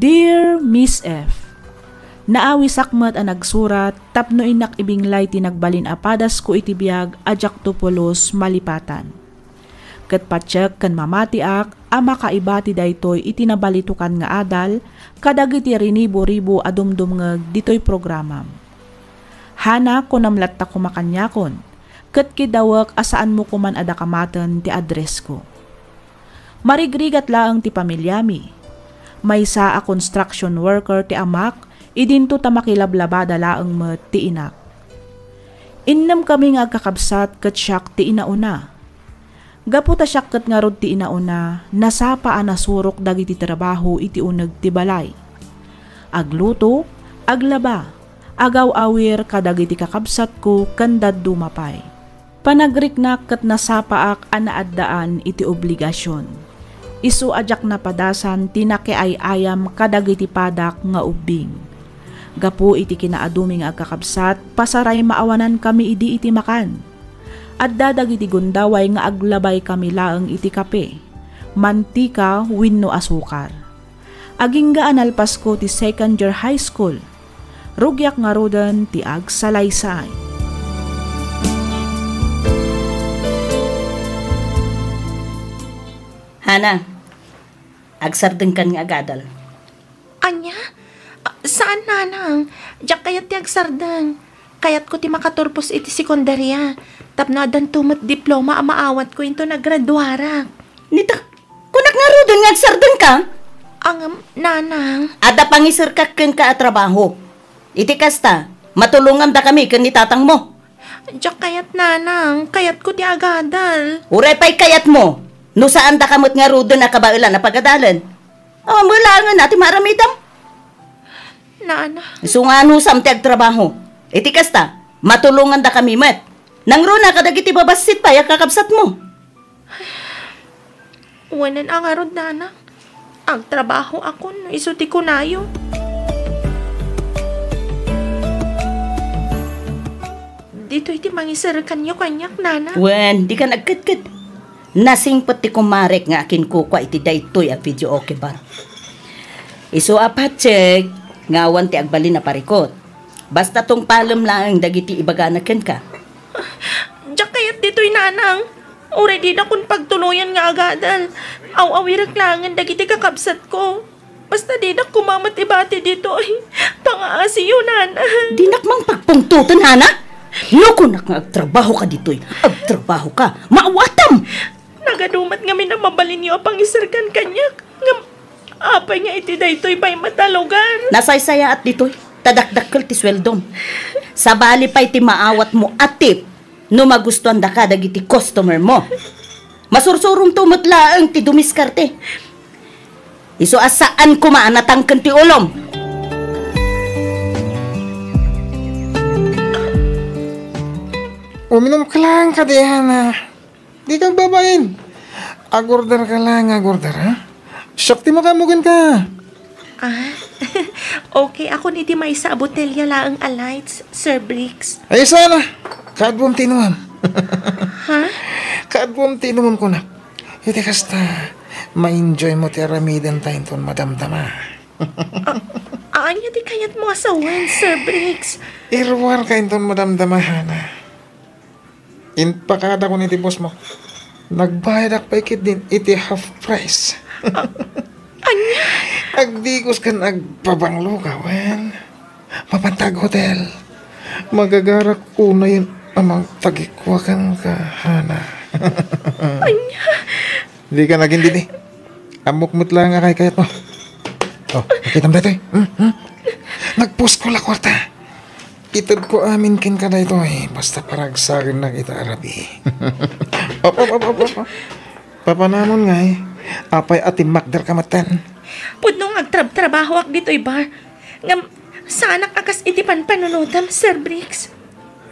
Dear Miss F, naawi sakmat ang nagsurat tapno inak ibinglay tinagbalin apadas ko iti biag ajak tupulos malipatan. Ket patsek kan mamatiak ama kaibati daytoy iti nabalitukan nga adal kadagiti rinibo-ribo adumdumngeg ditoy programam. Hana ko namlatta kumakanyakon ket kidawak asaan mo kuman ada kamaten ti address ko. Marigrigat laang ti pamilyami. Maysa a construction worker ti amak, idinto ta makilablabada laeng met ti inak. Innam kami nga agkakabsat ket siyak ti inauna. Gapu ta siyak ket nga rod ti inauna, nasapa a nasurok dagiti trabaho iti uneg ti balay. Agluto, aglaba, agaw-awir kadagiti kakabsat ko kandad dumapay. Panagriknak ket nasapaak a naaddaan iti obligasyon. Isu ajak na padasan tinakiayayam kadagiti padak nga ubing. Gapu iti kinaaduming agkakabsat, pasaray maawanan kami idi iti makan. At dadagiti gundaway nga aglabay kami laeng iti kape, mantika wenno asukar. Aging gaan alpas ko ti second year high school, rugyak nga rodan ti agsalaysay. Hana, agsardeng kan nga agadal. Anya? Saan nanang? Diyak kayat ti agsardeng. Kayat ko ti makaturpos iti sekundarya. Tapnadan tumat diploma ang maawat ko into naggraduara. Nita, kunak nga rodon nga agsardeng ka? Ang nanang. Ada pangisir ka ken ka trabaho. Iti kasta, matulungan da kami ken ni tatang mo. Diyak kayat nanang. Kayat ko ti agadal. Uray pa'y kayat mo. No saan da kamot nga rodon na kabailan na pagadalan? Mula nga natin maramidam. Nana. So nga nusam ti agtrabaho. Iti kasta, matulungan da kami met. Nang runa kadagiti babasit pa yak kakabsat mo. Wanan ang arod nana. Ang trabaho ako no isuti ko nayo. Dito iti mangisir kanyo kanyak nana. Wen, di ka nagkit-kit. Nasingpot ti kumarek nga akin kukwa iti daytoy a video okay bar. Isu apatsek, ngawan ti agbalin na parikot. Basta tong palem lang dagiti ibaganaken ka. Diyak kayat dito'y nanang. Already na kung pagtuluyan nga agadal. Aw-awirak langan dagiti kakabsat ko. Basta di na kumamat ibati dito ay pangaasi yun, nana. Di nakmang pagpungtuton, hana? Loko na nga agtrabaho ka dito'y. Agtrabaho ka, maawatam! Nagadumat nga mi na mabalin niyo apang isarkan kanyak. Nga apay nga iti daytoy pa'y matalogan. Nasaysaya at dito'y. Tadakdakkel ti sweldom. Sa bali pa'y ti maawat mo atip no magustuhan da ka dagiti customer mo. Masursurong tumutlaang ti dumiskarte. Isu asaan kumaanatangken ti ulom. Uminom ka lang ka Hana. Di ka babain. Agorder ka lang, agorder ha? Sakti makamugan ka. Okay, ako ni di may sa botelya laang alights, Sir Briggs. Ay sana. Kaadbom tinuman. Ha? Kaadbom tinuman ko na. Iti kasta, ma-enjoy mo ti aramidan tayo ton madamdama. Anya di kayat mo asawan, Sir Briggs. Irwar ka ton madamdama, Hana. Inpakada ko ni ti boss mo. Nagbayad ak paikit din iti half price. Anya? Agdigos ka nagpabanglo ka, wen. Mapantag hotel. Magagarak una yun amang tagikwakan ka, Hana. Anya. Hindi ka naging didi. Amok-mut lang nga kay kayat mo. Oh, nakita mo dito eh. Nagpost ko la kwarta. Itod ko amin kin ka na ito eh. Basta paragsarin na kita arabi. Op. Papanamon nga eh. Apay ating makdar kamatan. Pudno nga trabaho ak dito bar. Ngam, sana akas itipan panunutam, Sir Briggs.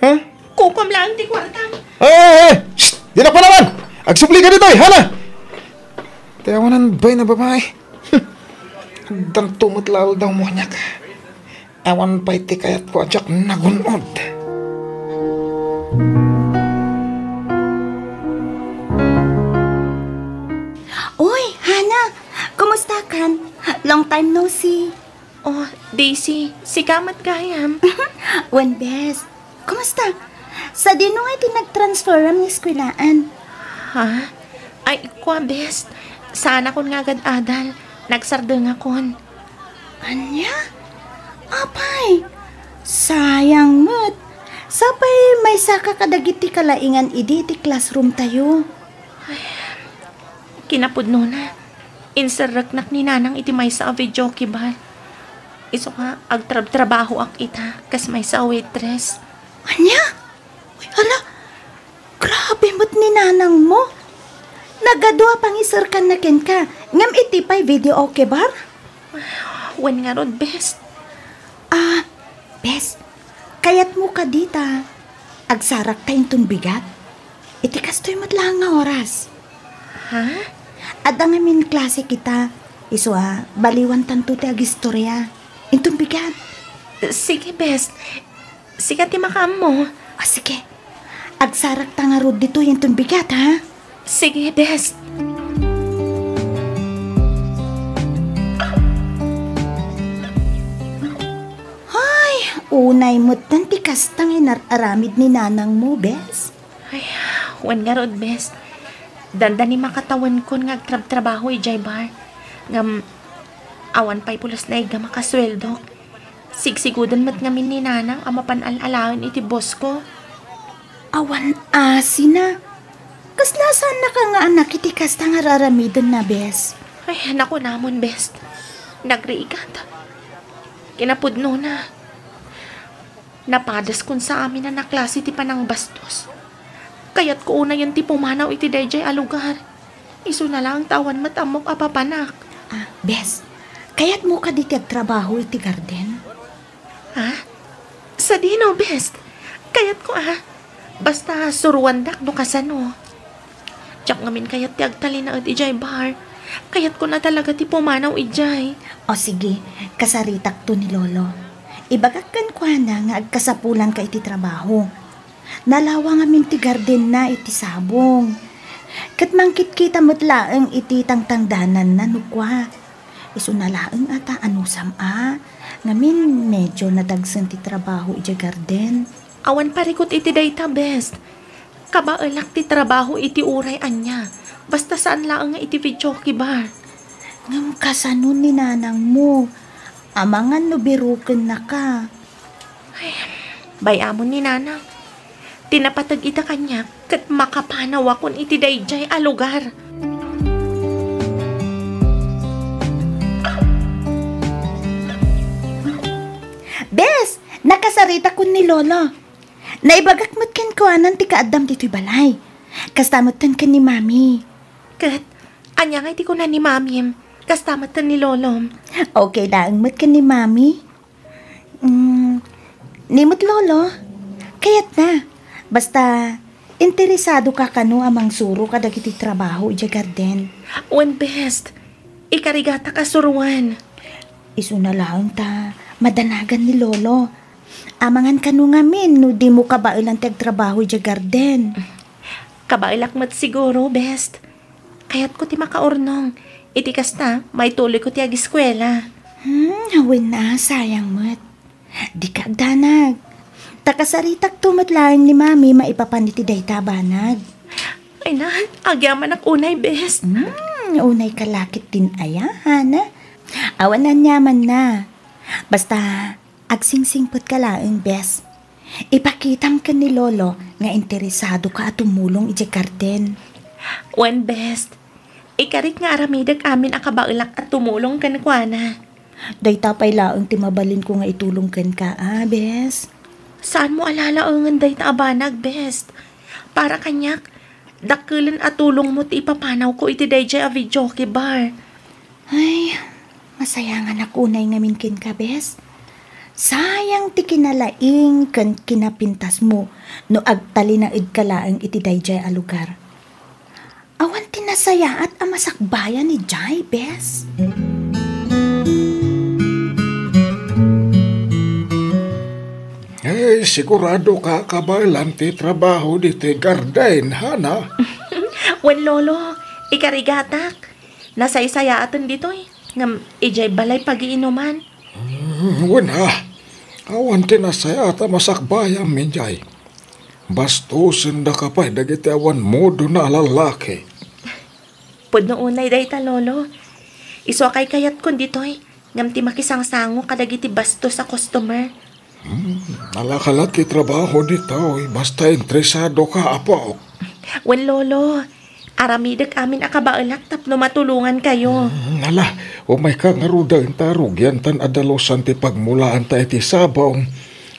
Ha? Kukom lang di kwartam. Ay! Shhh! Di na pa naman! Agsupli ka dito eh, Hana! Tayawanan ba'y na babae? Hagdang tumutlaw daw mo niya ka. Awan pa'y tikayat ko adyak nagunod. Uy, Hana! Kumusta kan? Long time no see. Oh, Daisy, si kamat gayam. One best. Kumusta? Sa dino ay tinag-transfer ang eskwelaan. Ha? Ay, kwa best. Sana kon nga agad adal. Nagsardeng akon. Anya? Apay, sayang mo't. Sapay may saka kadagiti kalaingan idi ti classroom tayo. Kinapudno na. Insaraknak ni nanang iti may sa video kibal. Iso ka, agtrabaho ak ita, kas may sa waitress. Anya? Uy, hala, grabe mo't ni nanang mo. Nagadwa pang isarkan na ken ka. Ngam iti pa'y video okay bar? Wen nga rod, best. Bes, kayat mo ka dita. Agsarak tayong tunbigat. Iti kastoy mo't lang nga oras. Ha? At ang amin klase kita, iso baliwan tanto ti agistorya. Intong bigat. Sige, best. Sige, ti makam mo. Sige. Agsarak ta nga rod dito yung bigat, ha? Sige, best. Ay, unay mo't tanti kastang inararamid ni nanang mo, bes. Ay, wan nga rod, best. Danda ni makatawan ko nga trabaho ijay bar. Ngam, awan pa'y pulos na iga makasweldo. Sigsigudan mat ngamin ni nanang ang mapanalalawan iti boss ko. Awan asina. Kaslasan na ka nga anak iti kastang araramidon na, bes. Ay, naku namon, best. Nagriigat. Kinapudno na. Napadas kun sa amin na naklase ti panang bastos. Kaya't ko una yung ti pumanaw iti dayjay a lugar. Iso na lang tawan matamok a papanak. Bes, kayat mo ka diti agtrabaho iti garden? Ha? Sa dino, best. Kaya't ko basta suruandak no kasano. Tiyak ngamin kayat ti agtali na at ijay bar. Kaya't ko na talaga ti pumanaw ijay. O sige, kasaritak to ni Lolo. Ibagakan ko na nga agkasapulan ka iti trabaho. Nalawa nga ti garden na iti sabong. Kat mangkit kita mo't laeng iti tangtangdanan na nukwa. Iso na laeng ata anusam ngamin medyo nadagsan ti trabaho iti garden. Awan parikot iti dayta, best. Kabaelak ti trabaho iti uray anya. Basta saan laeng nga iti video kibar. Ngam kasano ni nanang mo. Amangan no biruken na ka. Ay, bayamon ni nanang. Tinapatag ita kanya kat makapanaw akon iti dayjay a lugar. Bes, nakasarita ko ni Lolo. Naibagak mo't ken ko anan ti kaadam dito'y balay. Kastamot tan ken ni Mami. Kat, anya nga iti ko na ni Mami. Kastamot tan ni Lolo. Okay lang mo't ken ni Mami. Nimot Lolo, kayat na. Basta, interesado ka kano amang suro kadagiti trabaho iti garden. One best. Ikarigata ka suruan. Isu na lang ta, madanagan ni Lolo. Amangan kano ngamin no di mo kabailan tagtrabaho iti garden. Kabailak mat siguro, best. Kaya't ko ti makaurnong. Iti kasta, may tuloy ko ti ag-eskwela. Hawin na, sayang mo't. Di ka agdanag. Takasaritak tumatlaing ni Mami maipapaniti day tabanag. Ay na, agyaman ak unay, best. Unay kalakit din ayahan, Awanan nyaman na. Basta, agsingsingpot ka laang, bes. Ipakitam ka ni Lolo nga interesado ka at tumulong iti garden. Wan best. Ikarit nga aramidag amin akabaulak at tumulong kan kuana. Day tapay laang timabalin ko nga itulong kan ka, bes. Saan mo alalaangan day ta abanag, best? Para kanyak, dakilan at tulong mo ti ipapanaw ko iti day a video bar. Ay, masayangan ako na ngamin kin ka, bes. Sayang ti kinalaing kan kinapintas mo no agtali na idkalaang iti dayjay a lugar. Awan tinasaya at amasakbayan ni Jai, bes. Sigurado ka kabalan ti trabaho di ti garden, hana? Wen lolo, ikarigatak. Nasaysayatan dito ngam ijay balay pagiinuman. Wala. Awan tinasaya at masakbayan minjay. Bastusin da kapay dagiti awan modo na lalaki. Pudno unay day ta lolo. Iso kay kayat kon ditoy. Ngam ti makisangsango kadagiti basto sa customer. Nalakalaki trabaho dito, basta interesado ka, apo. Wen lolo, aramidag amin akabaulak tapno matulungan kayo. Nala, umay ka nga ruda intarog yan tan adalosan ti pagmulaan ta iti sabong.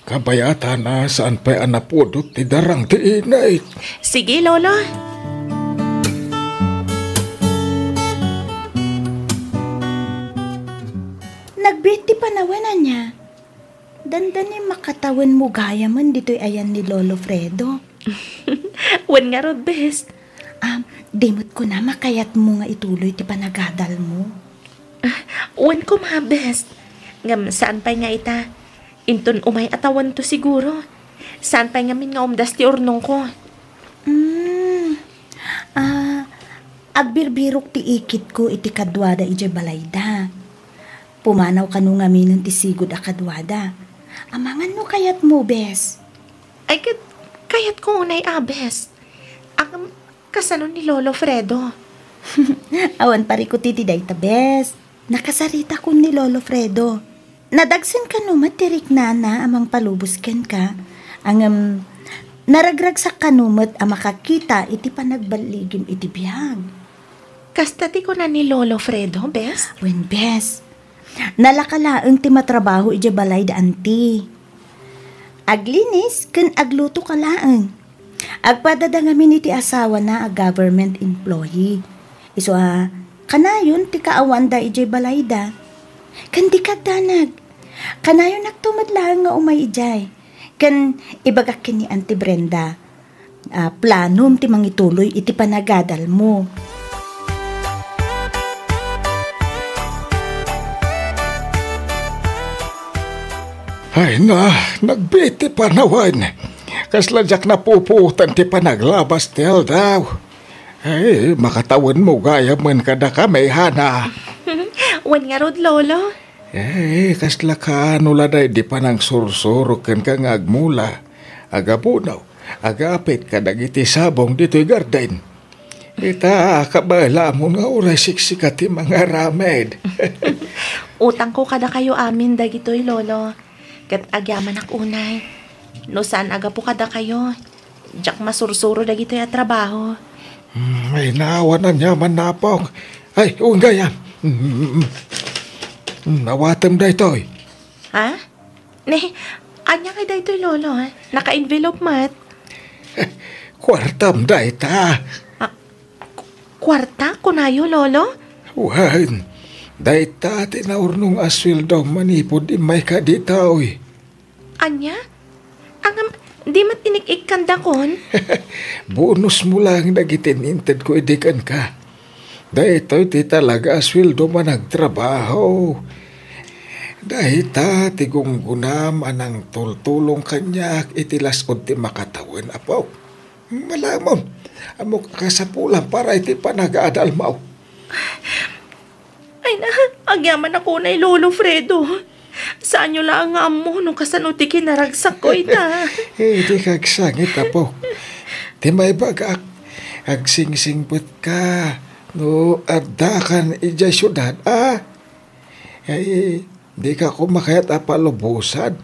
Kabayata na saan pa'y anapudot ti darang ti inay. Sige lolo. Nagbiti panawanan niya. Dandani makatawan mo gaya man dito'y ayan ni Lolo Fredo. Wan nga rod, best. Dimot ko na makayat mo nga ituloy ti panagadal mo. Wan ko ma, best. Ngam saan pa nga ita? Inton umay atawan to siguro. Saan pa nga min nga umdas ti urnong ko? Agbirbirok ti ikit ko iti kadwada iti balayda. Pumanaw ka nung ngamin ti sigod a kadwada. Amangan no kayat mo, bes. Ay, kayat ko unay, bes. Ang kasano ni Lolo Fredo. Awan pari ko titi dayta, bes. Nakasarita ko ni Lolo Fredo. Nadagsin ka no matirik na amang palubos ken ka. Ang naragrag sa kanumat ang makakita iti panagbaligim iti biyag. Kastati ko na ni Lolo Fredo, bes? Wen, bes. Nalakalaang ti matrabaho iti balay da anti. Aglinis ken agluto kalaang. Agpadadangamin iti asawa na a government employee. Iso kanayon ti kaawan da iti balay da. Ken di kagdanag. Kanayon nagtumadlaan nga umay ijay. Ken ibagak kini Auntie Brenda. Planom ti mangituloy iti panagadal mo. Ay na, nagbiti pa nawan. Kasladyak na puputan ti panaglabas tel daw. Ay, makatawan mo gaya man kada kamay, hana. Wan nga rod, lolo. Eh, kasla ka anuladay di pa nang sursuro ken ka nga agmula. Agabunaw, agapit ka dagiti sabong dito'y garden. Ita, kabala mo nga oray siksika ti mga ramed. Utang ko kada kayo amin dagitoy, lolo. Kat agyaman ak unay. No saan aga po kada kayo. Diyak masursuro dagitoy at trabaho. May naawa na nyaman na po. Ay, unggaya. Nawatam da ito'y. Ha? Ne, anya kay da ito'y lolo, ha? Naka-envelope mat. Kwartam da ita. Kwarta? Kunayo, lolo? Wan, da ita tinaurnong asweldo manipod imay ka ditaoy. Anya? Ang di matinik kanda kon? Bonus mo lang nagitininted ko idikan ka. Da ito'y ti talaga asweldo man nagtrabaho. Da ita tigunggunam anang tultulong kanyak itilasod ti makatawan apaw. Malamon, amo kasapulan para iti panag-aadal mo. Ay na, agyaman ako na Lolo Fredo. Saan nyo lang nga amo nung kasanuti kinaragsak ko ita? Di kagsangit apo. Di may bagak, agsingsingput ka. No, addakan ijay syudad, Ay, di ka ko makayat apalubusan.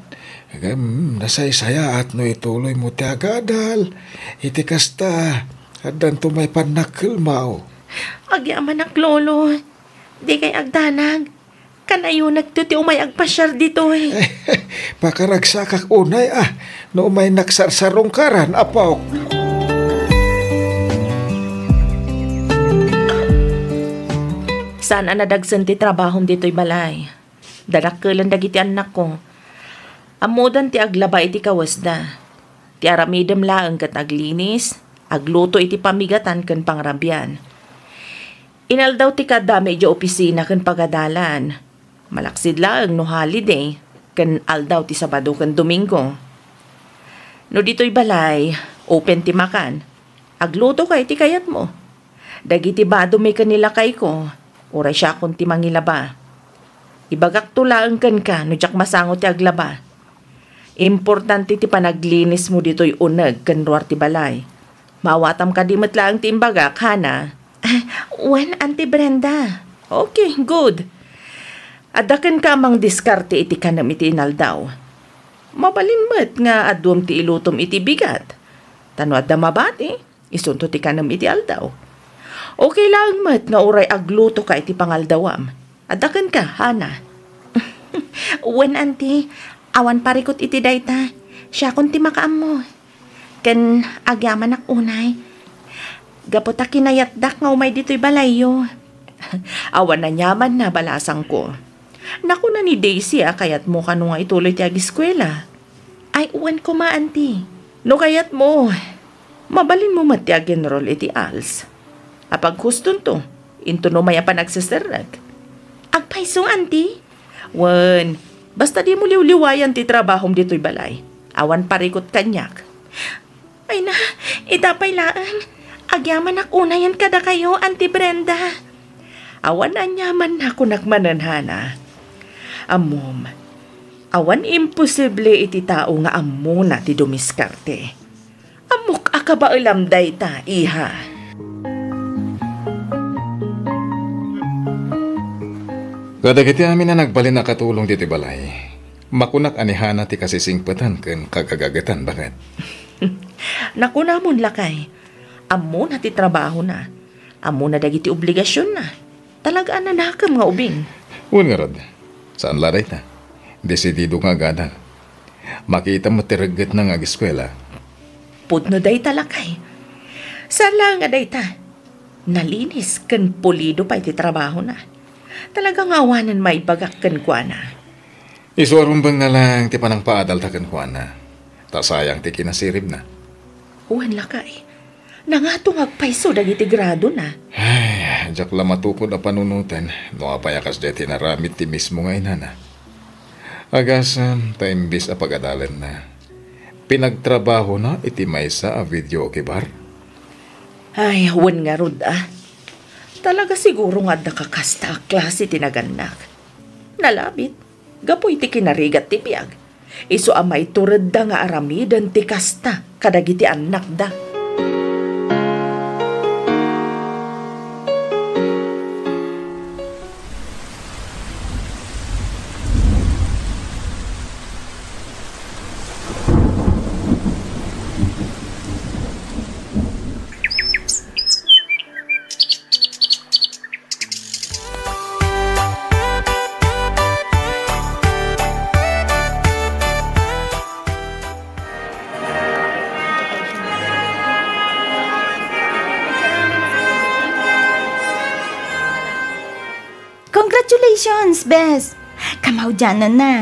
Nasay-saya at no ituloy mo ti agadal. Iti kasta, adan tumay panakil mao. Agyaman ak, lolo. Di kay agdanag. Kanayo nagtuti umay agpasyar dito eh. Pakaragsakak unay no umay naksarsarong karan, apaw. Saan nadagsan ti trabahom dito'y balay? Darakalan dagiti anak ko. Amudan ti aglaba iti kawasda. Ti aramidem laeng kat aglinis, agluto iti pamigatan ken pangrabyan. Inaldaw ti kada medyo opisina ken pagadalan. Malaksid laeng no holiday, ken aldaw ti Sabado ken Domingo. No dito'y balay, open ti makan. Agluto kay ti kayat mo. Dagiti bado may kanila kay ko, oray siya kung ti mangilaba. Ibagak tulaang kan ka, no jak masango ti aglaba. Importante ti panaglinis mo dito'y uneg ken ruar ti balay. Mawatam ka di matlaang ti imbagak, hana? When, Auntie Brenda? Okay, good. Adaken ka mang diskarte iti kanam iti inaldaw. Mabalinmet nga adwam ti ilutom iti bigat. Tano adda mabati, isunto ti kanam iti aldaw. Okay lang met nga uray agluto ka iti pangaldawam. Adaken ka, hana? When, Auntie, awan parikot iti dayta. Siya kung ti makaam mo. Ken agyaman ak unay. Gaputa kinayatdak nga umay dito'y balayo. Awan na nyaman na balasang ko. Naku na ni Daisy kayat mo kano nga ituloy ti agiskwela. Ay uwan ko ma, Auntie. No kayat mo. Mabalin mo mati agenrol iti als. Apag huston to, into no maya pa nagsasarag. Agpaisong, Auntie? Wan, basta di mo liwliwayan ti trabahom dito'y balay. Awan parikot kanyak. Ay na, itapay laan. Agyaman ak unayan kada kayo, Auntie Brenda. Awan anyaman na kunakmanan, hana. Amom, awan imposible iti tao nga ammo na ti dumiskarte. Amok akaba ilamday ta, iha. Kadagiti amin na nagbalin na katulong dito balay. Makunak anihana ti kasisingpatan ken kagagagatan bakit? Nakuna mon lakay. Ammo na ti trabaho na. Ammo na dagiti obligasyon na. Talagaan na nakam nga ubing. Un nga rod, saan laray ta? Desidido nga gana. Makita mo tiragat ng agiskwela. Pudno day talakay. Sala nga day ta. Nalinis ken pulido pa iti trabaho na. Talagang awanan may bagak ken kuana. Isuarumbang na lang ti panang paadal ta ken kuana. Ta sayang ti kinasirib na. Uwan lakay. Nangatong agpaiso dagiti grado na. Ay, jak la matukod a panunutan. No apayakas deti naramit ti mismo nga inana. Agasan, taimbis a pagadalan na. Pinagtrabaho na iti maysa a video kibar. Ay, wan nga rod Talaga siguro nga nakakasta a klase tinaganak. Nalabit, gapoy ti kinarigat ti biyag. Iso amay turad da nga aramidan ti kasta kadagiti anak da. Congratulations, Bes! Kamaw dyanan na.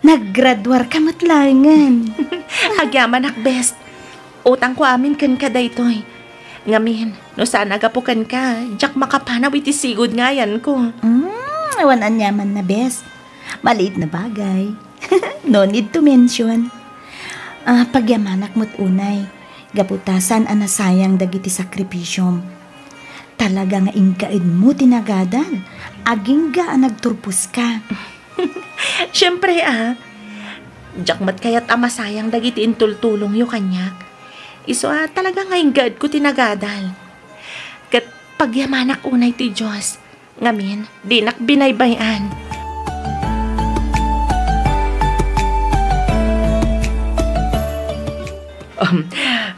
Naggraduar ka matlangan. Agyaman ak best. Utang ko amin ken ka daytoy. Ngamin, no saan agapukan ka, jak makapanaw iti sigod ngayan ko. Awan anyaman na, Bes. Maliit na bagay. No need to mention. Pagyamanak mo't unay, gaputasan anasayang dagiti sakripisyom. Talaga nga ingkaid mo tinagadan. Aging ga nagturpus ka. Siyempre jakmat kayat amasayang dagiti intultulong yu kanyak. Iso talaga nga ingkaid ko tinagadal. Kat pagyamanak unay ti Diyos. Ngamin, di nak binaybayan.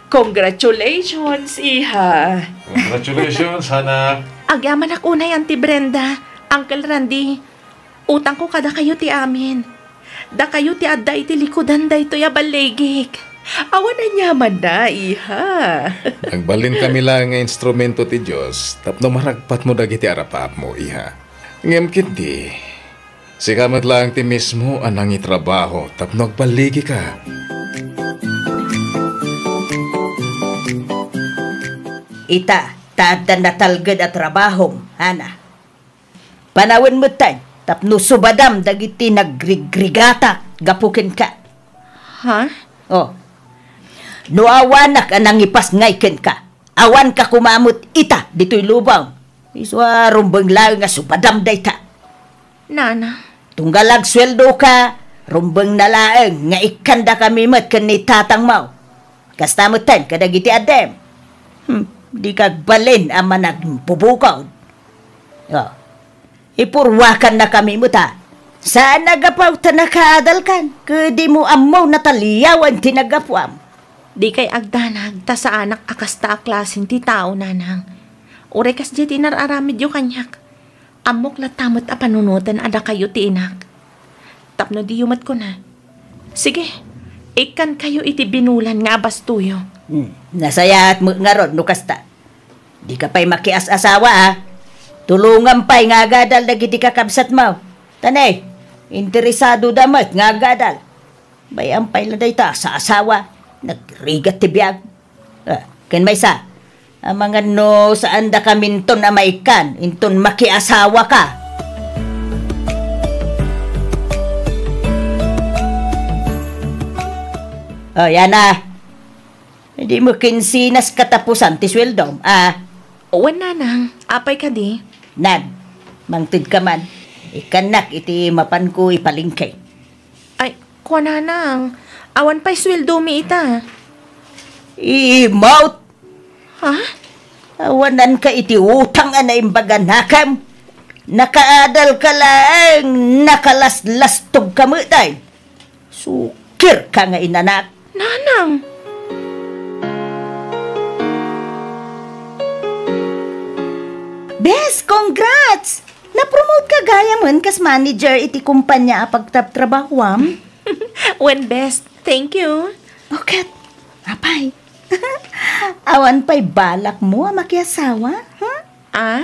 Congratulations, iha. Congratulations, anak. Agyaman ako na Auntie Brenda, Uncle Randy. Utang ko kada kayo ti amin. Da kayo ti adda iti likodan da ito ya baligik. Awan na nyaman na, iha. Nagbalin kami lang nga instrumento ti Diyos, tapno maragpat mo dagiti arapap mo, iha. Ngem kiti, sikamat lang ti mismo anang itrabaho, tapno agbaligi ka. Ita, taaddan na talgad at trabahong, Hana. Panawin mo tayo, tapno subadam dagiti nagrigrigata, gapukin ka. Ha? Oh. No awanak anang ipas ngayken ka. Awan ka kumamot ita dito'y lubaw. Iswa rumbang lang nga subadam dayta. Nana. Tunggalag sweldo ka, rumbang nalaeng nga ikanda kami mat kan ni tatang mau. Kastamutan kadagiti adem. Di kagbalin ang managpubukaw. Oh. Ipurwakan na kami mo ta. Saan nagapaw ta nakaadal kan? Kadi mo amaw nataliyawan tinagapwam. Di kay agdanag, ta sa anak akasta klasin ti tao, nanang. Ure kas di tinararamid yung kanyak. Amok latamot a panunutan ada kayo ti inak. Tapno di yumat ko na. Sige, ikan kayo iti binulan nga bastuyo. Nasayaat mo nga ron, nukasta. Di ka pa'y makias-asawa, ha? Tulungan pa'y nga agadal na giti kakabsat mo. Tanay, interesado damat nga agadal. Bayan pa'y laday ta sa asawa. Nagrigat ti biyag. Ken may sa, ang mga no saan da kaminton na maikan, inton makiasawa ka. Yan na. Hindi mo kinsinas katapusan ti sweldom, Uwan, nanang. Apay ka di. Nan, mangtid ka man. Ikanak iti mapan ko ipalingkay. Ay, kuha nanang. Awan pa'y sweldo mi ita. Mout! Ha? Awanan ka iti utang na imbagan hakam. Nakaadal ka lang, nakalaslastog ka mo tay. Sukir ka nga inanak. Nanang! Bes, congrats! Na-promote ka gaya man kas manager iti kumpanya pagtrabahuam. When best, thank you. Okay, apay. Awan pa'y balak mo makiasawa, huh?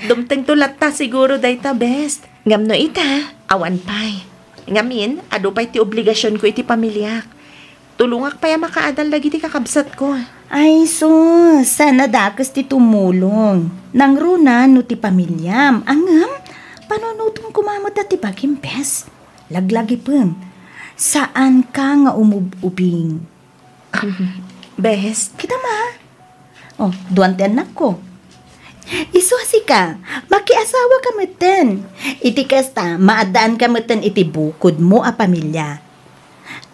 Dumteng tulat ta siguro dayta best. Ngam no ita, awan pa'y. Ngamin, ado pa'y ti obligasyon ko iti pamilyak. Tulungak pa'y makaadal lagi ti kakabsat ko. Ay sus, sana dakas ti tumulong. Nang runa no ti pamilyam. Angam, panunutong kumamot na ti bagim bes. Laglagi pun. Saan ka nga umubing? Best. Kita ma. Oh, duwan ti anak ko. Isuasi ka, makiasawa ka meten. Iti kasta, maadaan ka meten iti bukod mo a pamilya.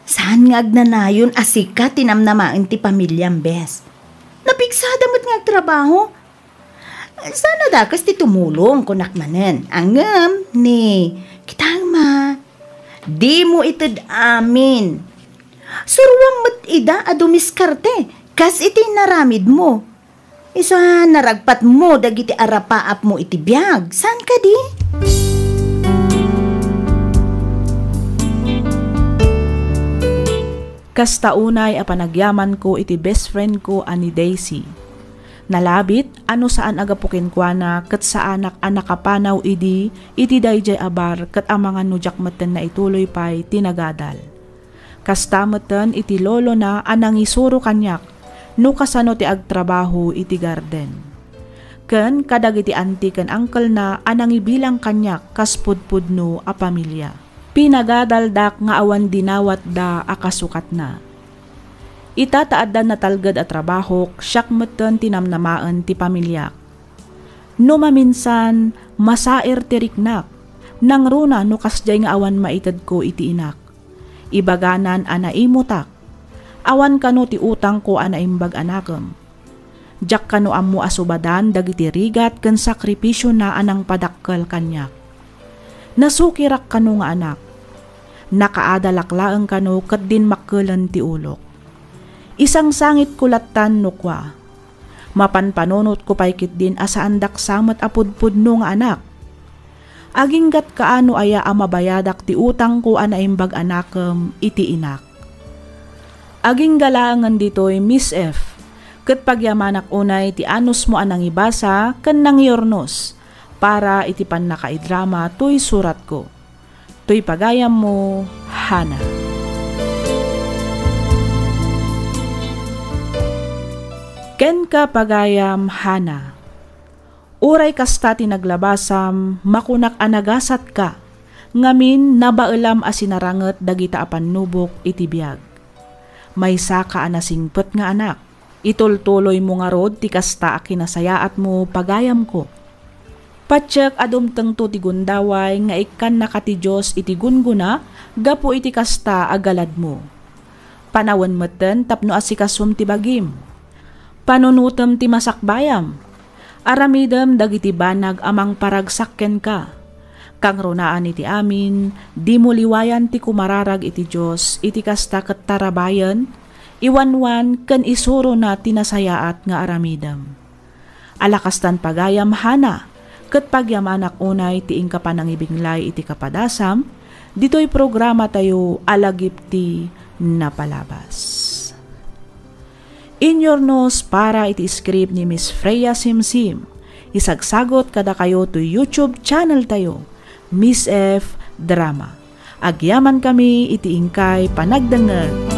Saan nga agnanayon asika tinamnamain ti pamilyang bes? Napigsada mo't nga trabaho? Sana dakas ti tumulong kunak manen. Angam ni, kitang ma. Di mo itid amin. Surwang mo't ida adumiskarte, kas iti naramid mo. Isa naragpat mo dagiti arapaap mo iti biyag. Saan ka di? Kastaunay a panagyaman ko iti best friend ko ani Daisy. Nalabit ano saan agapukin kwa na kat sa anak kapanaw iti dayjay abar kat amangan no jakmeten na ituloy pa'y tinagadal. Kastameten iti lolo na anang isuro kanyak no kasano ti agtrabaho iti garden. Ken kadag iti auntie ken uncle na anang ibilang kanyak kaspudpudno a pamilya. Pinagadaldak nga awan dinawat da akasukat na. Itataaddan na talgad at trabaho, syakmeten tinamnamaan ti pamilyak. No maminsan, masair tiriknak, nang runa no kasjay nga awan maitad ko iti inak. Ibaganan ana imutak, awan kano ti utang ko ana imbag anakam. Jak kano ammo asubadan dagiti rigat ken sakripisyo na anang padakkel kanyak. Nasukirak kano nga anak, nakaadalaklaeng kano ket din makkelan ti ulok. Isang sangit kulatan nukwa. Mapanpanunot ko paikit din asaandak samat apudpudno nga anak. Aginggat kaano aya amabayadak ti utang ko anaimbag anakem iti inak. Aging galangan dito'y Miss F. Ket pagyamanak unay ti anus mo anang ibasa ken nang yornos para iti pan nakaidrama to'y surat ko. To'y pagayam mo, Hana. Ken ka pagayam, Hana. Uray kasta tinaglabasam, makunak anagasat ka, ngamin nabailam asinaranget dagita apan nubok iti biyag. May saka anasingpet nga anak, itultuloy mo nga rod ti kasta akinasayaat mo pagayam ko. Patsyak adumteng to ti gundaway nga ikan nakati Diyos iti gunguna, gapo iti kasta agalad mo. Panawan meten tapno asikasum ti bagim. Panunutem ti masakbayam. Aramidem dagiti banag amang paragsakken ka. Kang runaan iti amin, di mo liwayan ti kumararag iti Diyos, iti kasta ket tarabayan, iwanwan ken isuro na tinasayaat nga aramidem. Alakastan pagayam, Hana, ket pagyamanak unay ti ingka panangibinglay iti kapadasam, dito'y programa tayo alagip ti napalabas. Inyornos para iti script ni Miss Freya Simsim. Isagsagot kada kayo to YouTube channel tayo, Miss F Drama. Agyaman kami iti ingkay panagdengeg.